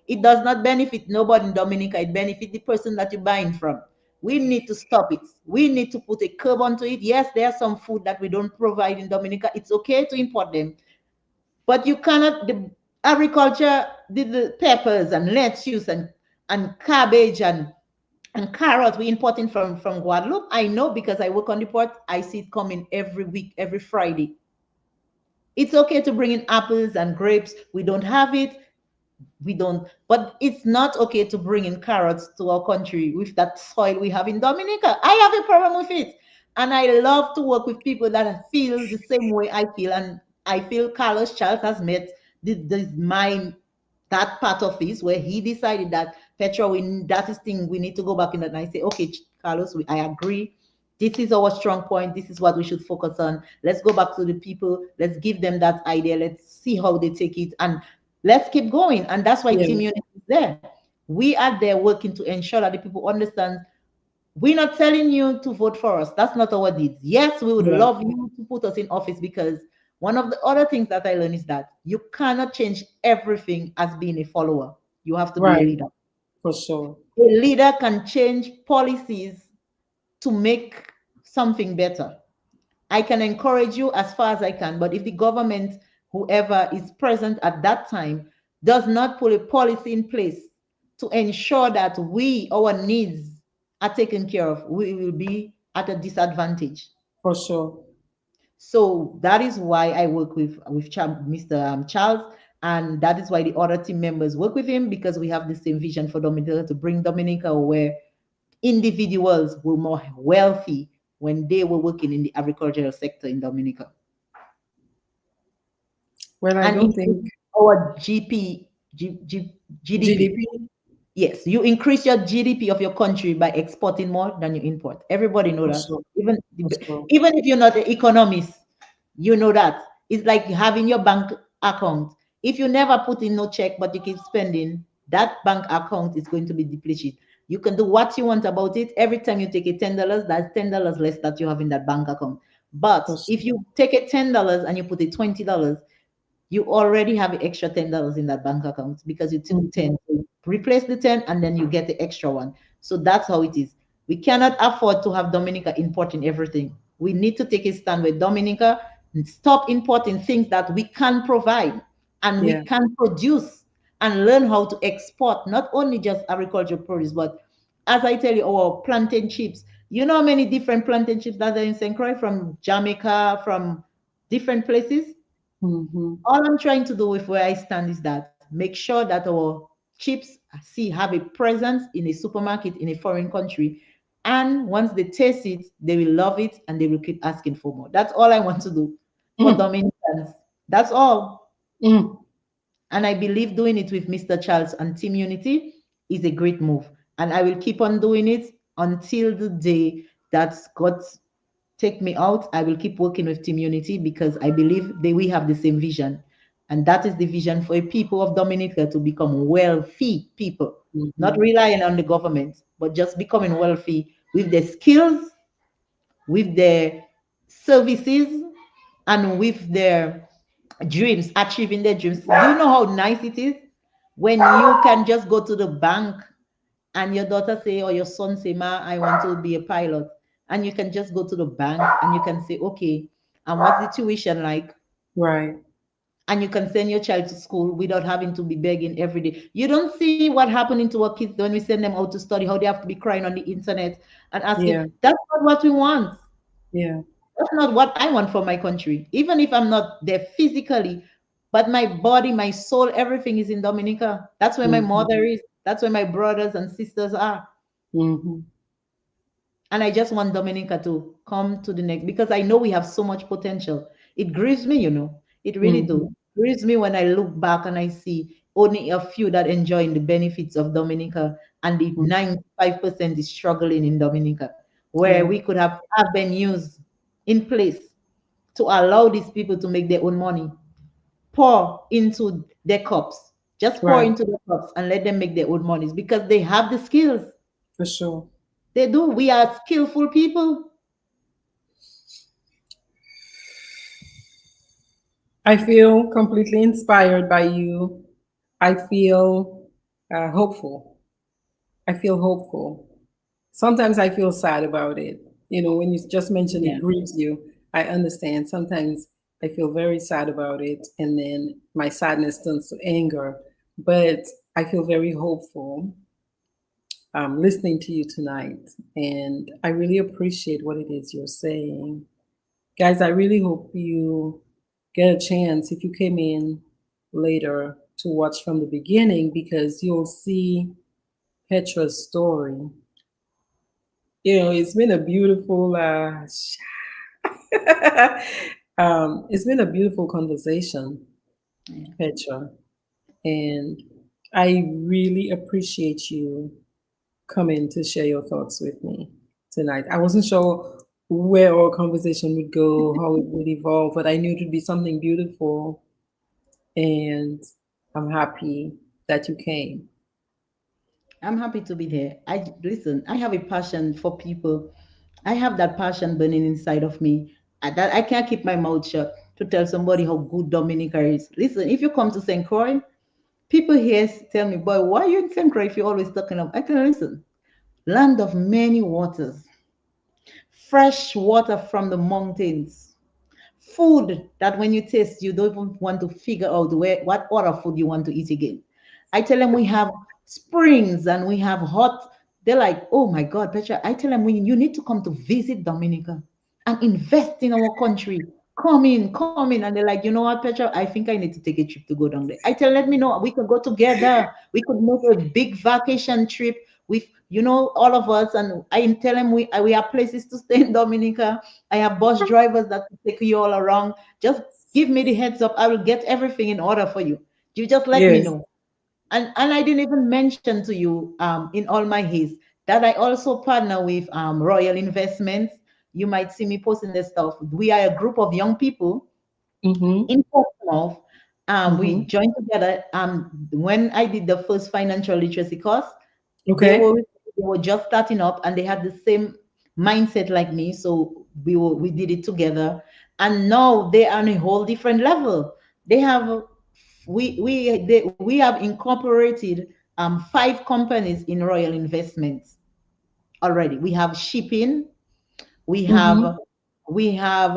It does not benefit nobody in Dominica. It benefits the person that you're buying from. We need to stop it. We need to put a curb onto it. Yes, there's some food that we don't provide in Dominica. It's okay to import them, but you cannot. The agriculture, the peppers and lettuce and cabbage and carrot we importing from Guadeloupe. I know because I work on the port. I see it coming every week, every Friday. It's okay to bring in apples and grapes. We don't have it. We don't, but it's not okay to bring in carrots to our country with that soil we have in Dominica. I have a problem with it. And I love to work with people that feel the same way I feel. And I feel Carlos Charles has met this mind, that part of his where he decided that Petra, that is thing we need to go back in that. And I say, okay, Carlos, I agree. This is our strong point. This is what we should focus on. Let's go back to the people. Let's give them that idea. Let's see how they take it. And let's keep going. And that's why Yeah. Team Unity is there. We are there working to ensure that the people understand we're not telling you to vote for us. That's not our deeds. Yes, we would Right. love you to put us in office because one of the other things that I learned is that you cannot change everything as being a follower. You have to be a Right. leader. For sure. A leader can change policies to make something better. I can encourage you as far as I can, but if the government, whoever is present at that time, does not put a policy in place to ensure that our needs are taken care of, we will be at a disadvantage. For sure. So that is why I work with Mr. Charles, and that is why the other team members work with him, because we have the same vision for Dominica, to bring Dominica where individuals were more wealthy when they were working in the agricultural sector in Dominica. Well, I And don't think increase our GDP. GDP. Yes, you increase your GDP of your country by exporting more than you import. Everybody know For that. sure. Even For sure. even if you're not an economist, you know that. It's like having your bank account. If you never put in no check, but you keep spending, that bank account is going to be depleted. You can do what you want about it. Every time you take a $10, that's $10 less that you have in that bank account. But For if sure. you take a $10 and you put a $20, you already have an extra $10 in that bank account because you took Mhm. 10. So replace the 10 and then you get the extra one. So that's how it is. We cannot afford to have Dominica importing everything. We need to take a stand with Dominica and stop importing things that we can provide and we Yeah. can produce, and learn how to export not only just agricultural produce, but as I tell you, our plantain chips. You know how many different plantain chips that are in St. Croix, from Jamaica, from different places? Hmm. All I'm trying to do with where I stand is that make sure that our chips have a presence in a supermarket in a foreign country. And once they taste it, they will love it and they will keep asking for more. That's all I want to do for Mm. Dominicans. That's all. Mm. And I believe doing it with Mr. Charles and Team Unity is a great move. And I will keep on doing it until the day that God take me out. I will keep working with Team Unity because I believe we have the same vision. And that is the vision for a people of Dominica to become wealthy people, not Mhm. relying on the government, but just becoming wealthy with their skills, with their services, and with their dreams, achieving their dreams. Do you know how nice it is when you can just go to the bank and your daughter say or your son say, "Ma, I want to be a pilot," and you can just go to the bank and you can say, "Okay, and what's the tuition like?" Right. And you can send your child to school without having to be begging every day. You don't see what happening to our kids when we send them out to study, how they have to be crying on the internet and asking. Yeah. That's not what we want. Yeah. That's not what I want for my country. Even if I'm not there physically, but my body, my soul, everything is in Dominica. That's where my Hmm. mother is. That's where my brothers and sisters are. Hmm. And I just want Dominica to come to the next, because I know we have so much potential. It grieves me, It really do. Hmm. Grieves me when I look back and I see only a few that enjoying the benefits of Dominica, and the 95% is struggling in Dominica, where Yeah. we could have avenues in place to allow these people to make their own money. Pour into their cups. Just pour Right. into the cups and let them make their own monies because they have the skills. For sure. They do. We are skillful people. I feel completely inspired by you. I feel hopeful. I feel hopeful. Sometimes I feel sad about it. When you just mentioned it Yeah. grieves you, I understand. Sometimes I feel very sad about it, and then my sadness turns to anger. But I feel very hopeful listening to you tonight, and I really appreciate what it is you're saying. Guys, I really hope you get a chance if you came in later to watch from the beginning because you'll see Petra's story. It's been a beautiful it's been a beautiful conversation, Yeah. Petra, and I really appreciate you coming to share your thoughts with me tonight. I wasn't sure where our conversation would go, how it would evolve, but I knew it would be something beautiful, and I'm happy that you came. I'm happy to be here. I listen. I have a passion for people. I have that passion burning inside of me. That I can't keep my mouth shut to tell somebody how good Dominica is. Listen, if you come to St. Croix, people here tell me, "Boy, why are you in St. Croix if you're always talking of?" I can listen. Land of many waters, fresh water from the mountains, food that when you taste, you don't even want to figure out what other food you want to eat again. I tell them we have springs and we have hot. They're like, oh my God, Petra. I tell them you need to come to visit Dominica and invest in our country. Come in. And they're like, you know what, Petra? I think I need to take a trip to go down there. I tell, let me know. We could go together. We could make a big vacation trip with, all of us. And I tell them we have places to stay in Dominica. I have bus drivers that will take you all around. Just give me the heads up. I will get everything in order for you. You just let me Yes. know. And I didn't even mention to you in all my haste that I also partner with Royal Investments. You might see me posting this stuff. We are a group of young people Mm-hmm. in Portsmouth. We Mm-hmm. joined together. When I did the first financial literacy course, they Okay. were they were just starting up and they had the same mindset like me. So we did it together, and now they are on a whole different level. They have we have incorporated 5 companies in Royal Investments already. We have shipping, we Mm-hmm. have we have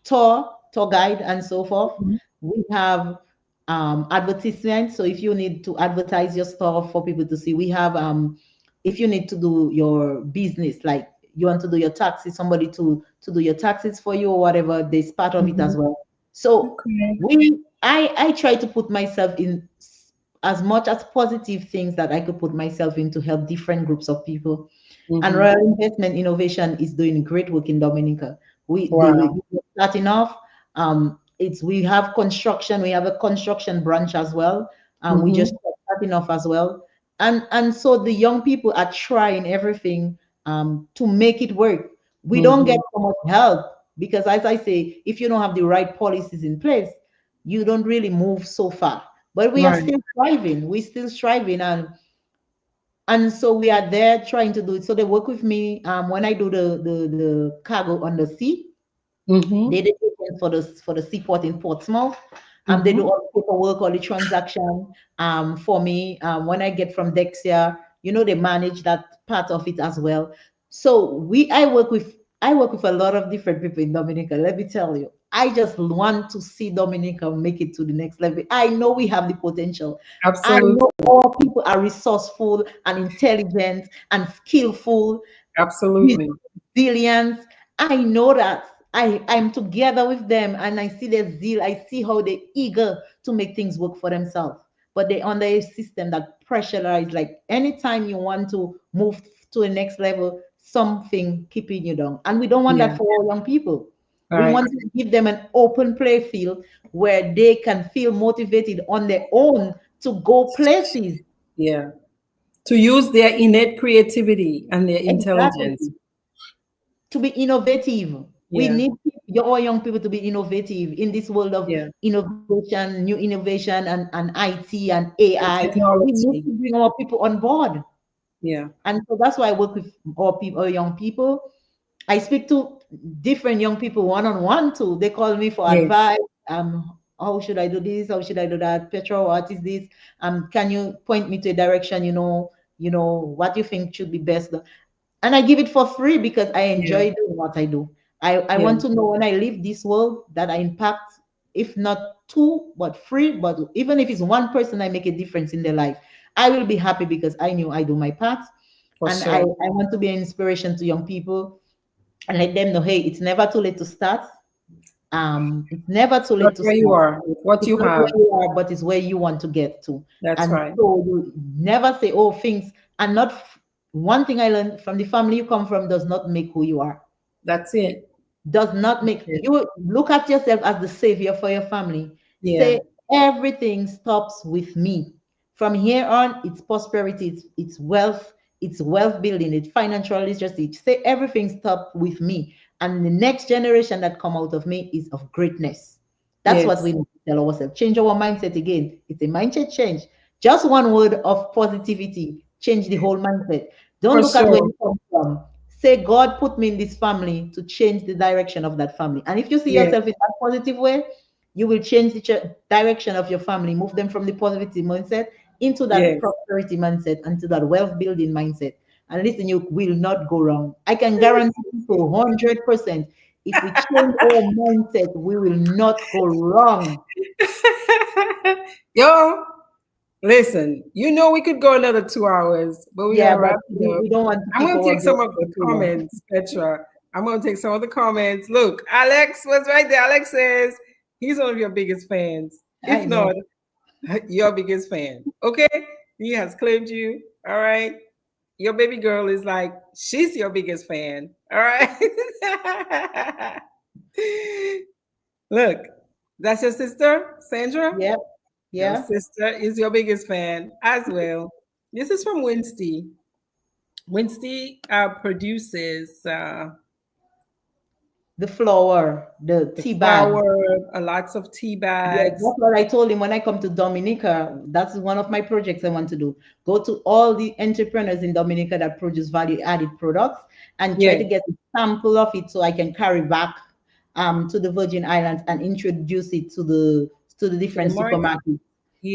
tour guide and so forth. Mm-hmm. We have advertisement. So if you need to advertise your store for people to see, we have if you need to do your business, like you want to do your taxes, somebody to do your taxes for you or whatever, there's part of it Mm-hmm. as well. So Okay. I try to put myself in as much as positive things that I could put myself in to help different groups of people. And Mm-hmm. Royal Investment Innovation is doing great work in Dominica. Wow. We're starting off. It's we have construction. We have a construction branch as well. We just Mm-hmm. starting off as well. And so the young people are trying everything to make it work. We don't get Mm-hmm. so much help because, as I say, if you don't have the right policies in place, you don't really move so far. But we are Right. still striving. We're still striving, and so we are there trying to do it. So they work with me when I do the cargo on the sea. They Mm-hmm. did it for the seaport in Portsmouth. They do Mm-hmm. all the paperwork, all the transaction for me. When I get from Dexia, they manage that part of it as well. So I work with a lot of different people in Dominica. Let me tell you, I just want to see Dominica make it to the next level. I know we have the potential. I know Absolutely. our people are resourceful and intelligent and skillful, Absolutely. resilience. I know that. I'm together with them and I see their zeal. I see how they're eager to make things work for themselves. But they're under a system that pressurizes, like anytime you want to move to the next level, something keeping you down. And we don't want Yeah. that for our young people. We Right. want to give them an open play field where they can feel motivated on their own to go places. Yeah. To use their innate creativity and their intelligence. Exactly. To be innovative. We Yeah. need our young people to be innovative in this world of Yeah. innovation, new innovation, and IT and AI. And We need technology. to bring our people on board. Yeah. And so that's why I work with our people, our young people. I speak to different young people one on one too. They call me for Yes. advice. How should I do this? How should I do that? Petra, what is this? Can you point me to a direction? What you think should be best? And I give it for free because I Yeah. enjoy doing what I do. I Yeah. want to know when I leave this world that I impact, if not two, but three, but even if it's one person, I make a difference in their life. I will be happy because I knew I do my part. For And I sure. want to be an inspiration to young people and let them know, hey, it's never too late to start. It's never too Start late to where you start. are with what It's you not where have. you are, but it's where you want to get to. That's And right. so you never say, oh, things and not one thing I learned from the family you come from does not make who you are. That's it. Does not That's make it. you look at yourself as the savior for your family. Yeah. Say everything stops with me. From here on, it's prosperity, it's wealth building, it's financial literacy. Say everything stops with me. And the next generation that come out of me is of greatness. That's what we Yes. need to tell ourselves. Change our mindset again. It's a mindset change. Just one word of positivity, change the whole mindset. Don't For look at where sure. you come from. Say, God put me in this family to change the direction of that family. And if you see Yes. yourself in that positive way, you will change the direction of your family, move them from the positivity mindset into that Yes. prosperity mindset, into that wealth building mindset. And listen, you will not go wrong. I can guarantee you to 100%. If we change our mindset, we will not go wrong. Yo, listen, you know we could go another 2 hours, but we Yeah, gotta but wrap it up. we don't want to I'm keep gonna our take some guests of for the too long. comments, Petra. I'm gonna take some of the comments. Look, Alex was right there. Alex says he's one of your biggest fans. I If not, know. your biggest fan. Okay? He has claimed you. All right. Your baby girl is like, she's your biggest fan. All right. Look, that's your sister, Sandra? Yep. Your Yeah. sister is your biggest fan as well. This is from Winsty. Winsty produces The flower, the the tea bag. flour, lots of tea Yes, bags. that's what I told him when I come to Dominica. That's one of my projects I want to do. Go to all the entrepreneurs in Dominica that produce value added products and try Yeah, to get a sample of it so I can carry back to the Virgin Islands and introduce it to the to the different market. supermarkets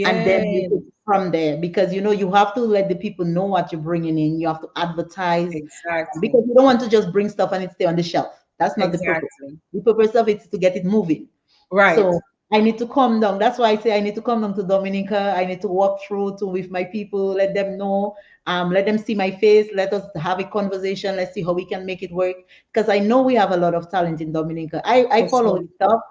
and then make Yeah, it from there because you know you have to let the people know what you're bringing in. You have to advertise exactly. because you don't want to just bring stuff and it stay on the shelf. That's not the purpose. Exactly. The purpose of it is to get it moving. Right. So I need to come down. That's why I say I need to come down to Dominica. I need to walk through to with my people, let them know, let them see my face, let us have a conversation. Let's see how we can make it work. Because I know we have a lot of talent in Dominica. I For follow sure. his stuff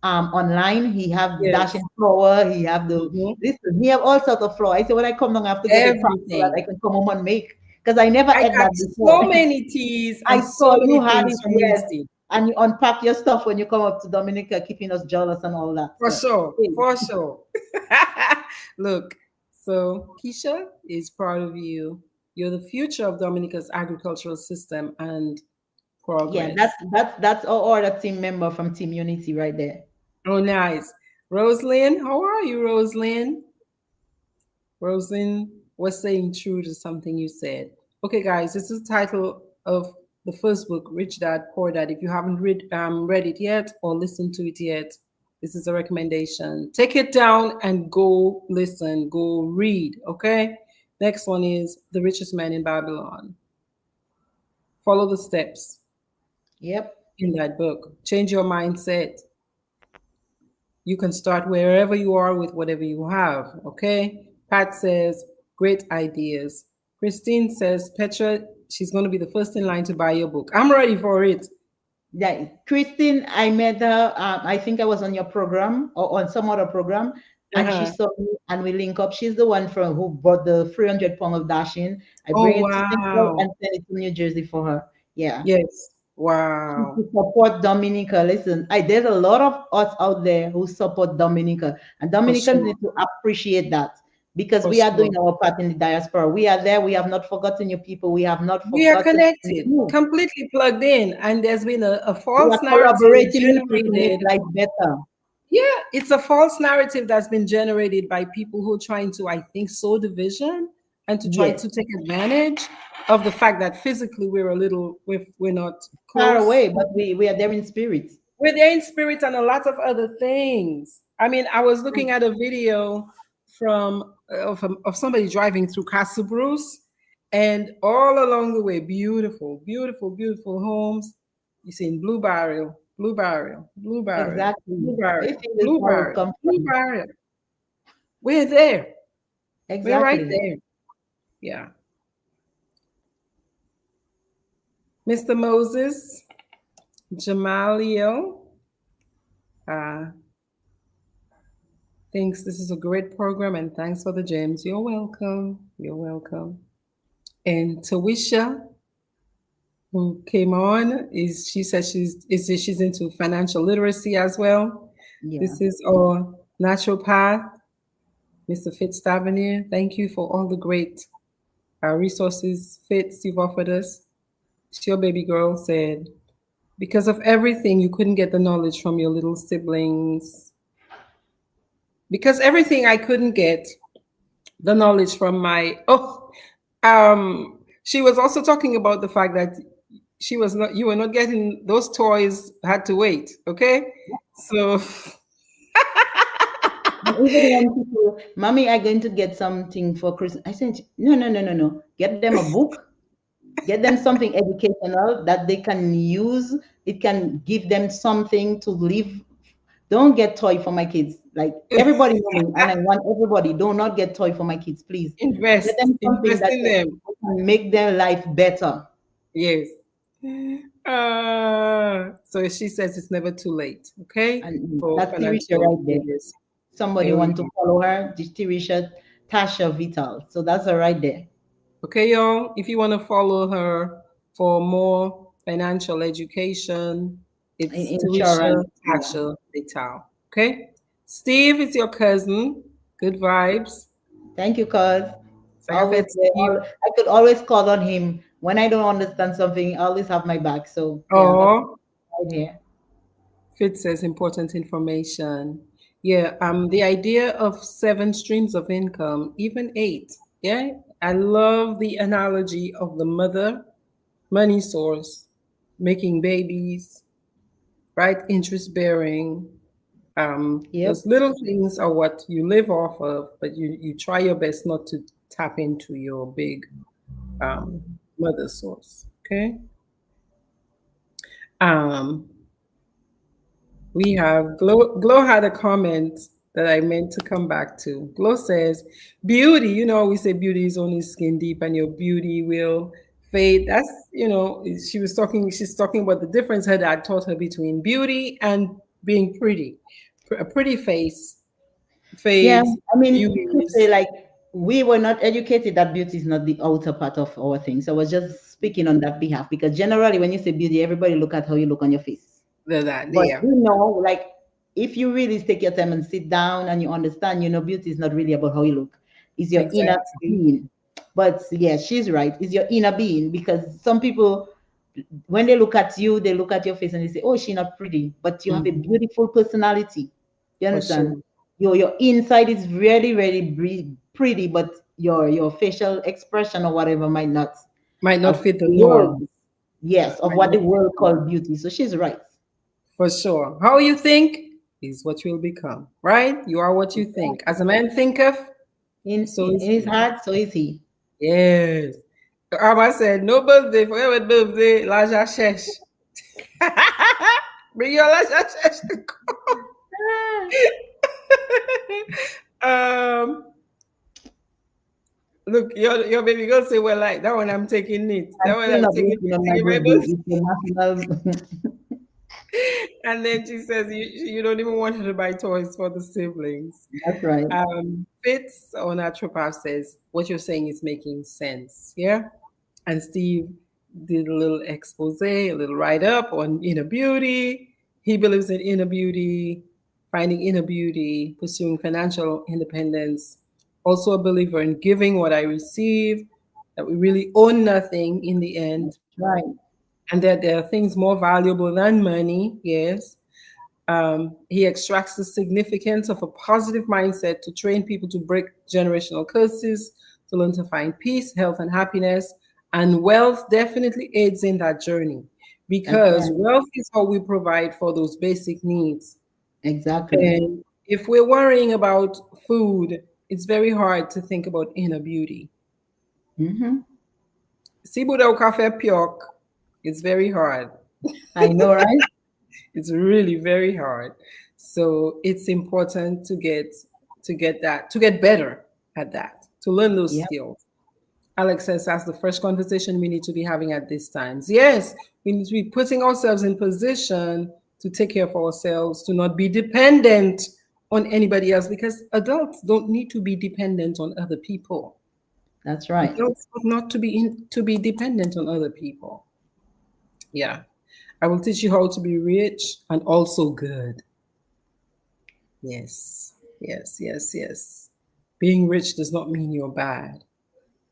online. He have dashing Yes. flower, he have the Mhm. listen, he have all sorts of flower. I say when I come down, I have to get a pack so that I Everything. can come home and make. Because I never I had got that before. so many teas I and so saw you many had things it, from yes. Winston. And you unpack your stuff when you come up to Dominica, keeping us jealous and all that. For So, sure. hey, For sure. Look, so Keisha is proud of you. You're the future of Dominica's agricultural system and yeah, progress. that's our other team member from Team Unity right there. Oh, nice. Rosalind, how are you, Rosalind? Rosalind was saying true to something you said. Okay, guys, this is the title of the first book, Rich Dad, Poor Dad. If you haven't read it yet or listened to it yet, this is a recommendation. Take it down and go listen, go read. Okay. Next one is The Richest Man in Babylon. Follow the steps Yep. in that book. Change your mindset. You can start wherever you are with whatever you have. Okay. Pat says, great ideas. Christine says, Petra, she's going to be the first in line to buy your book. I'm ready for it. Yeah, Christine, I met her. I think I was on your program or on some other program, and she Uh-huh. saw me, and we link up. She's the one from who bought the 300 pound of dashing. I Oh, bring it to Central wow. and send it to New Jersey for her. Yeah. Yes. To Wow. support Dominica. Listen, there's a lot of us out there who support Dominica, and For Dominicans sure. need to appreciate that because For we are sure. doing our part in the diaspora. We are there. We have not forgotten your people. We have not We are forgotten connected, you. completely plugged in. And there's been a We false are narrative collaborating with you to make generated. life better. Yeah, it's a false narrative that's been generated by people who are trying to, I think, sow division and to try Yes, to take advantage of the fact that physically we're a little, we're not far close. away, but we are there in spirit. We're there in spirit and a lot of other things. I mean, I was looking at a video from of somebody driving through Castle Bruce, and all along the way, beautiful, beautiful, beautiful homes. You see in Blue Barrel, Blue Barrel, Blue Barrel, Exactly. Blue They Barrel, think this Blue always Barrel, come Blue from. Barrel. We're there. We're right Exactly. there. Yeah. Mr. Moses, Jamalio, uh, thinks this is a great program and thanks for the gems. You're welcome. You're welcome. And Tawisha, who came on, is she says she's into financial literacy as well. Yeah. This is our naturopath, Mr. Fitz Tavernier. Thank you for all the great resources, Fitz, you've offered us. Your baby girl said, because of everything, you couldn't get the knowledge from your little siblings. Because everything I couldn't get, the knowledge from my she was also talking about the fact that she was not you were not getting those toys had to wait, okay, so And even when people, mommy, I'm going to get something for Christmas. I said, no, no, no, no, no. Get them a book. Get them something educational that they can use. It can give them something to live. Don't get toy for my kids. Like everybody know me, and I want everybody. Do not get toy for my kids, please. Get them something Invest that in them. can make their life better. Yes. So she says it's never too late, okay, And for that's Tirisha financial right there. literacy. Somebody There we want to go. follow her, just Tirisha Tasha Vital. So that's her right there. Okay, y'all, if you want to follow her for more financial education, it's Insurance. Tarisha Yeah. Tasha Vital. Okay? Steve is your cousin. Good vibes. Thank you, cuz. So I have Always it, there. Steve. I could always call on him when I don't understand something. I always have my back. So yeah, that's Oh, right here. Fit says important information. Yeah, the idea of 7 streams of income, even 8. Yeah, I love the analogy of the mother money source, making babies, right? Interest bearing. Yep, Those little things are what you live off of, but you try your best not to tap into your big um, mother source. Okay. Um, We have Glow. Glow had a comment that I meant to come back to. Glow says, "Beauty. We say beauty is only skin deep, and your beauty will fade." That's she was talking. She's talking about the difference her dad taught her between beauty and being pretty. A pretty face yeah. fades. I mean, Beauty you could say is like we were not educated that beauty is not the outer part of our thing. So I was just speaking on that behalf because generally when you say beauty, everybody look at how you look on your face. that. But Yeah, like if you really take your time and sit down and you understand, beauty is not really about how you look. It's your inner exactly. being. But yeah, she's right. It's your inner being because some people, when they look at you, they look at your face and they say, "Oh, she's not pretty," but you have a Mhm. beautiful personality. You For understand? sure. Your inside is really, really pretty, but your facial expression or whatever might not Might not of fit the the world. norms. Yes, of Might what not the fit world the called norms. beauty. So she's right. For sure. How you think is what you'll become, right? You are what you think. As a man thinketh, so In is his he. heart, so is he. Yes. Abba said, no birthday, forever birthday, Laja Shesh. Bring your Laja Shesh to come. Look, your baby girl say, well, like, that one I'm taking it. I'm That one still I'm not taking waiting it, on my taking my birthday. birthday. It's the national. And then she says, you don't even want her to buy toys for the siblings. That's right. Fitz on our trip app says, what you're saying is making sense. Yeah. And Steve did a little expose, a little write up on inner beauty. He believes in inner beauty, finding inner beauty, pursuing financial independence. Also a believer in giving what I receive, that we really own nothing in the end, Right. and that there are things more valuable than money. Yes. He extracts the significance of a positive mindset to train people to break generational curses, to learn to find peace, health, and happiness. And wealth definitely aids in that journey That's because right. wealth is how we provide for those basic needs. Exactly. And if we're worrying about food, it's very hard to think about inner beauty. Hmm. Sibuda kafe pyok, it's very hard. I know, right? It's really very hard. So it's important to get better at that, to learn those Yeah, skills. Alex says that's the first conversation we need to be having at this time. Yes, we need to be putting ourselves in position to take care of ourselves, to not be dependent on anybody else, because adults don't need to be dependent on other people. that's right. Adults ought not to be dependent on other people. Yeah. I will teach you how to be rich and also good. Yes, yes, yes, yes. Being rich does not mean you're bad.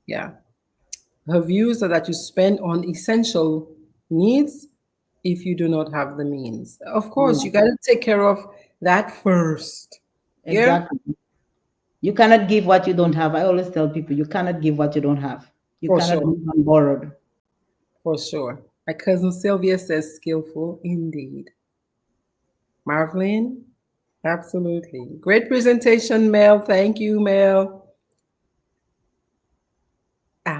Yeah. Her views are that you spend on essential needs if you do not have the means. Of course, Yeah, you got to take care of that first. Yeah, exactly. You cannot give what you don't have. I always tell people you cannot give what you don't have. You for cannot sure. live on borrowed. For sure. My cousin Sylvia says skillful indeed. Marvelyn, absolutely. Great presentation, Mel. Thank you, Mel.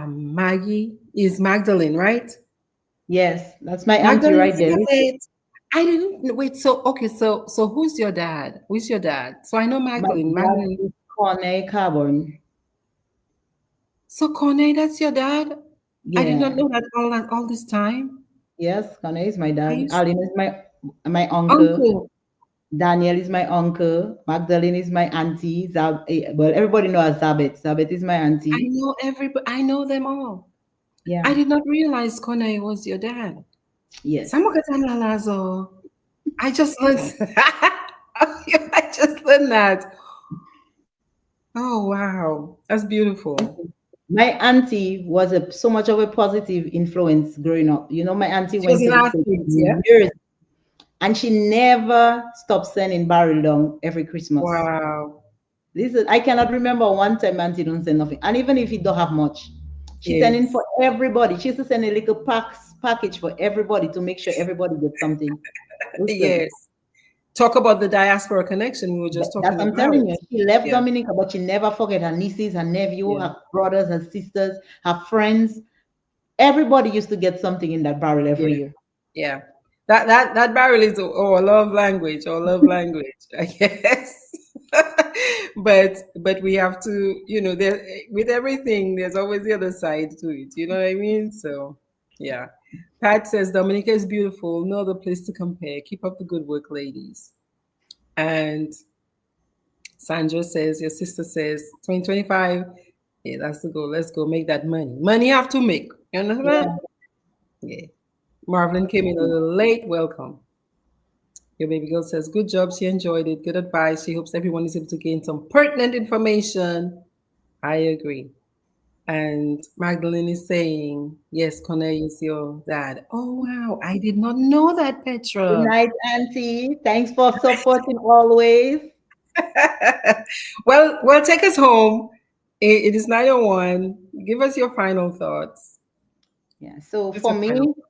Maggie, is Magdalene, right? Yes, that's my auntie Magdalene, right there. wait. I didn't wait. So okay, so who's your dad? Who's your dad? So I know My Magdalene. dad Magdalene. is Croix Carbon. So Corney, that's your dad? I did not Yeah. know that all this time. Yes, Croix is my I dad. used Aline is my uncle. uncle. Daniel is my uncle. Magdalene is my auntie. Well, everybody knows Zabet. Zabet is my I auntie. know everybody. I know them all. I Yeah. did not realize Corney was your dad. Yes. Samokatana Lazo. I just learned. I just learned that. Oh wow, that's beautiful. My auntie was so much of a positive influence growing up. You know, my auntie She was went an to the States athlete, yeah. years, and she never stopped sending barrel down every Christmas. Wow. This is, I cannot remember one time auntie don't send nothing. And even if you don't have much, she sending Yes. for everybody. She used to send a little package for everybody to make sure everybody gets something. Listen, Yes. Talk about the diaspora connection we were just that's talking what I'm about. telling you. She left Yeah. Dominica, but she never forget her nieces, her nephew, Yeah. her brothers, her sisters, her friends. Everybody used to get something in that barrel every Yeah. year. Yeah. That barrel is a love language or love language, I guess. But we have to, there with everything, there's always the other side to it. You know what I mean? So yeah. Pat says Dominica is beautiful, no other place to compare. Keep up the good work, ladies. And Sandra says, your sister says, 2025. Yeah, that's the goal. Let's go make that money. Money you have to make. You understand? Yeah. Yeah. Marvin came in a little late. Welcome. Your baby girl says, good job. She enjoyed it. Good advice. She hopes everyone is able to gain some pertinent information. I agree. And Magdalene is saying, yes, Cornelia is your dad. Oh, wow. I did not know that, Good Petra. night, Auntie. Thanks for supporting always. Well, take us home. It is 9:01. Give us your final thoughts. Yeah. So What's for your final me, thoughts?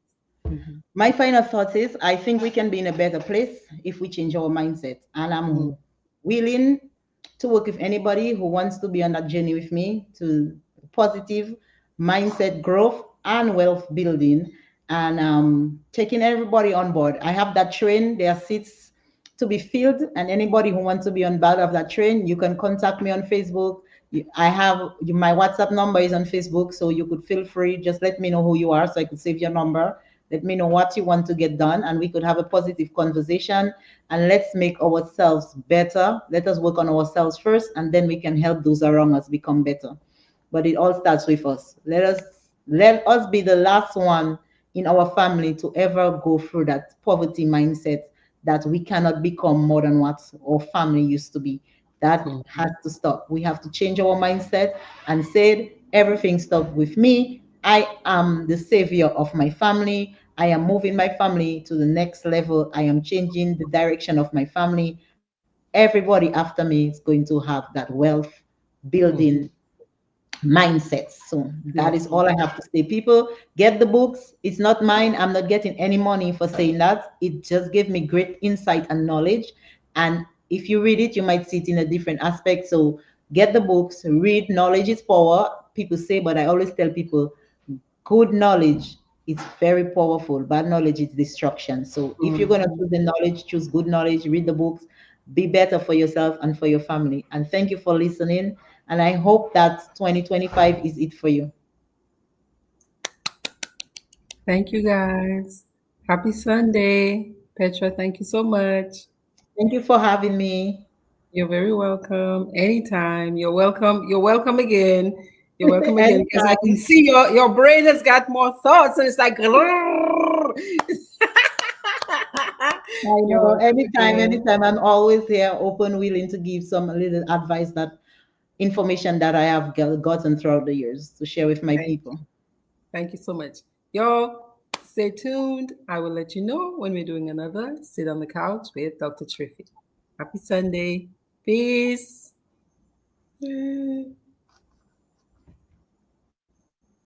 Mhm. my final thought is I think we can be in a better place if we change our mindset. And Mhm. I'm willing to work with anybody who wants to be on that journey with me to positive mindset growth and wealth building and taking everybody on board. I have that train, there are seats to be filled, and anybody who wants to be on board of that train, you can contact me on Facebook. I have my WhatsApp number is on Facebook, so you could feel free. Just let me know who you are, so I could save your number. Let me know what you want to get done, and we could have a positive conversation. And let's make ourselves better. Let us work on ourselves first, and then we can help those around us become better. But it all starts with us. Let us be the last one in our family to ever go through that poverty mindset that we cannot become more than what our family used to be. That has to stop. We have to change our mindset and say everything stops with me. I am the savior of my family. I am moving my family to the next level. I am changing the direction of my family. Everybody after me is going to have that wealth building Mhm. mindsets. So that Yeah. is all I have to say. People, get the books. It's not mine. I'm not getting any money for saying that. It just gave me great insight and knowledge. And if you read it, you might see it in a different aspect. So get the books, read. Knowledge is power, people say, but I always tell people good knowledge is very powerful. Bad knowledge is destruction. So if you're going to Mhm. choose the knowledge, choose good knowledge, read the books, be better for yourself and for your family. And thank you for listening. And I hope that 2025 is it for you. Thank you, guys. Happy Sunday. Petra, thank you so much. Thank you for having me. You're very welcome. Anytime. You're welcome. You're welcome again. You're welcome again because I can Anytime. see your brain has got more thoughts and it's like I you're know. welcome Anytime, again. anytime. I'm always here, open, willing to give some little advice, that information that I have gotten throughout the years to share with my Thank people. you. Thank you so much. Y'all, stay tuned. I will let you know when we're doing another Sit on the Couch with Dr. Triphi. Happy Sunday. Peace.